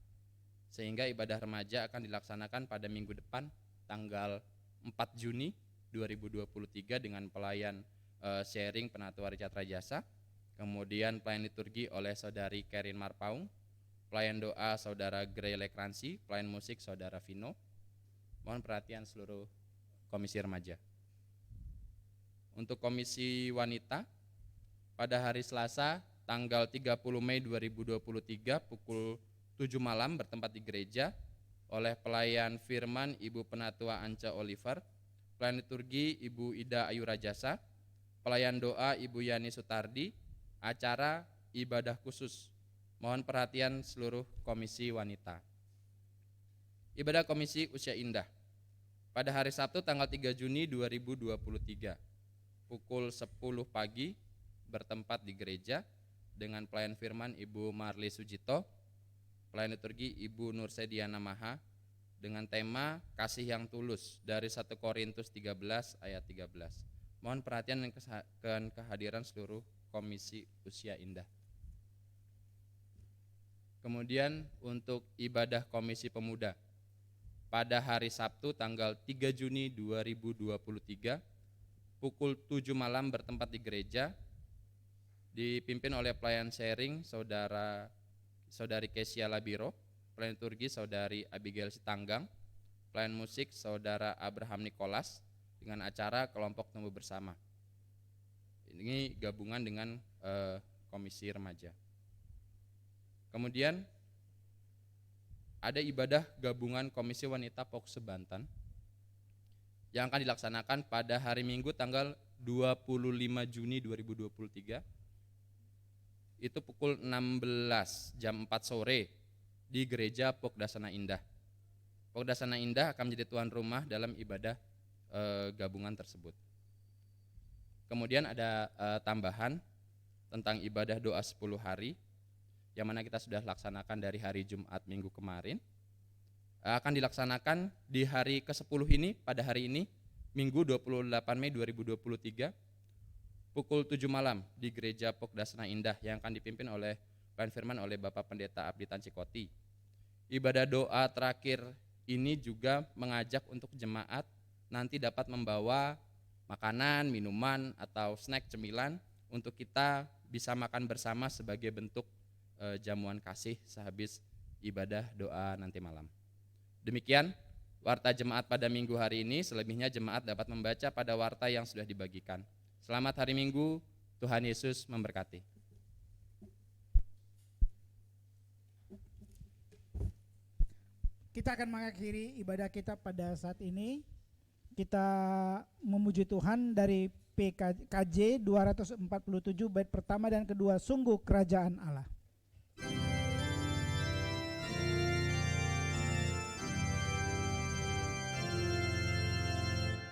sehingga ibadah remaja akan dilaksanakan pada minggu depan tanggal 4 Juni 2023 dengan pelayan sharing Penatua Richard Rajasa, kemudian pelayan liturgi oleh Saudari Kerin Marpaung, pelayan doa Saudara Grey Lekransi, pelayan musik Saudara Vino. Mohon perhatian seluruh komisi remaja. Untuk komisi wanita, pada hari Selasa tanggal 30 Mei 2023 pukul 7 malam bertempat di gereja oleh pelayan firman Ibu Penatua Anca Oliver, pelayan liturgi Ibu Ida Ayu Rajasa, pelayan doa Ibu Yani Sutardi, acara ibadah khusus. Mohon perhatian seluruh komisi wanita. Ibadah komisi usia indah pada hari Sabtu tanggal 3 Juni 2023 pukul 10 pagi bertempat di gereja dengan pelayan firman Ibu Marli Sujito, pelayan liturgi Ibu Nursediana Maha dengan tema kasih yang tulus dari 1 Korintus 13 ayat 13. Mohon perhatian dan kehadiran seluruh komisi usia indah. Kemudian untuk ibadah komisi pemuda pada hari Sabtu tanggal 3 Juni 2023 pukul 7 malam bertempat di gereja dipimpin oleh pelayan sharing Saudari Kesia Labiro, pelayan liturgi Saudari Abigail Sitanggang, pelayan musik Saudara Abraham Nicholas dengan acara kelompok tumbuh bersama. Ini gabungan dengan komisi remaja. Kemudian ada ibadah gabungan komisi wanita Pokse Banten yang akan dilaksanakan pada hari Minggu tanggal 25 Juni 2023 itu pukul 16 jam 4 sore di Gereja Pokdasana Indah. Pokdasana Indah akan menjadi tuan rumah dalam ibadah gabungan tersebut. Kemudian ada tambahan tentang ibadah doa 10 hari, yang mana kita sudah laksanakan dari hari Jumat minggu kemarin. Akan dilaksanakan di hari ke-10 ini, pada hari ini, Minggu 28 Mei 2023, pukul 7 malam di Gereja Pokdasana Indah yang akan dipimpin oleh firman oleh Bapak Pendeta Abdi Tancikoti. Ibadah doa terakhir ini juga mengajak untuk jemaat nanti dapat membawa makanan, minuman, atau snack cemilan untuk kita bisa makan bersama sebagai bentuk jamuan kasih sehabis ibadah doa nanti malam. Demikian warta jemaat pada minggu hari ini, selebihnya jemaat dapat membaca pada warta yang sudah dibagikan. Selamat hari Minggu, Tuhan Yesus memberkati. Kita akan mengakhiri ibadah kita pada saat ini. Kita memuji Tuhan dari PKJ 247 bait pertama dan kedua, Sungguh Kerajaan Allah.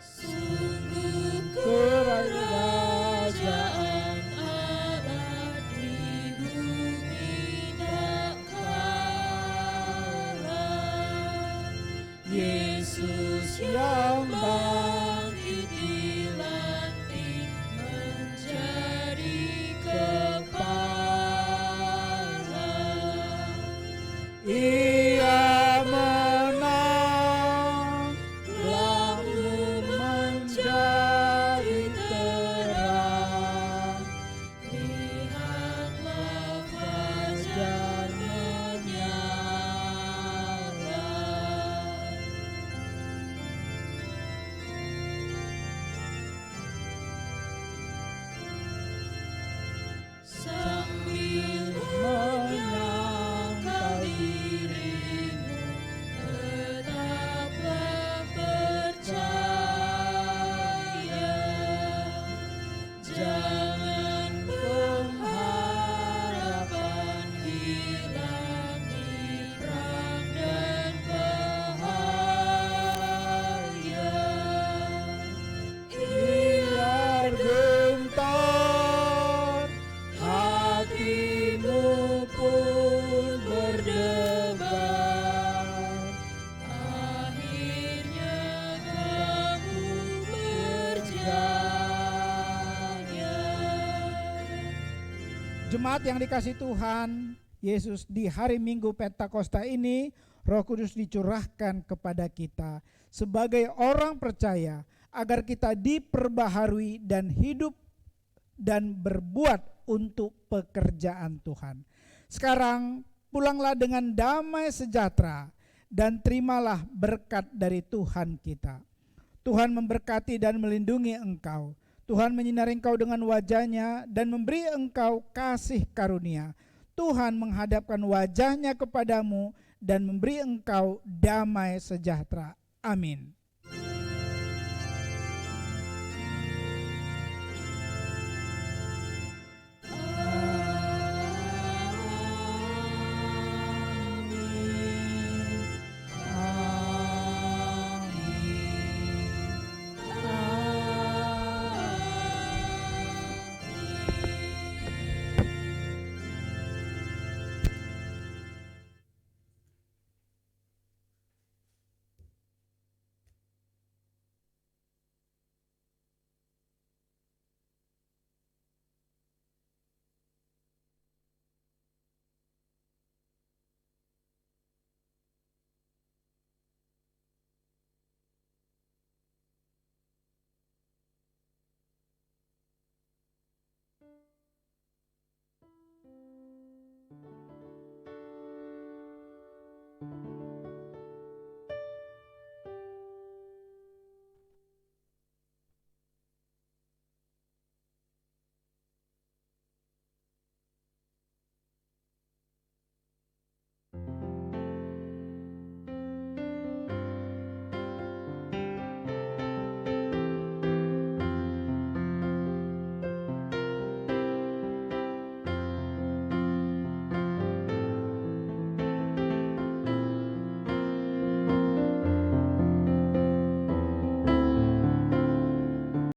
Sungguh kerajaan Allah di bumi tak kalah. Yesus yang bangkit di lantik menjadi kepala. Ia menang, lalu menjadi terang. Lihatlah fajar menyala. Sambil menyangkal dirimu, tetaplah percaya. Jangan pengharapan hilang di perang dan bahaya. Biar gentar hatimu pun berdebar, akhirnya kamu berjaya. Jemaat yang dikasih Tuhan Yesus, di hari Minggu Pentakosta ini Roh Kudus dicurahkan kepada kita sebagai orang percaya agar kita diperbaharui dan hidup dan berbuat untuk pekerjaan Tuhan. Sekarang pulanglah dengan damai sejahtera dan terimalah berkat dari Tuhan kita. Tuhan memberkati dan melindungi engkau. Tuhan menyinari engkau dengan wajah-Nya dan memberi engkau kasih karunia. Tuhan menghadapkan wajah-Nya kepadamu dan memberi engkau damai sejahtera. Amin.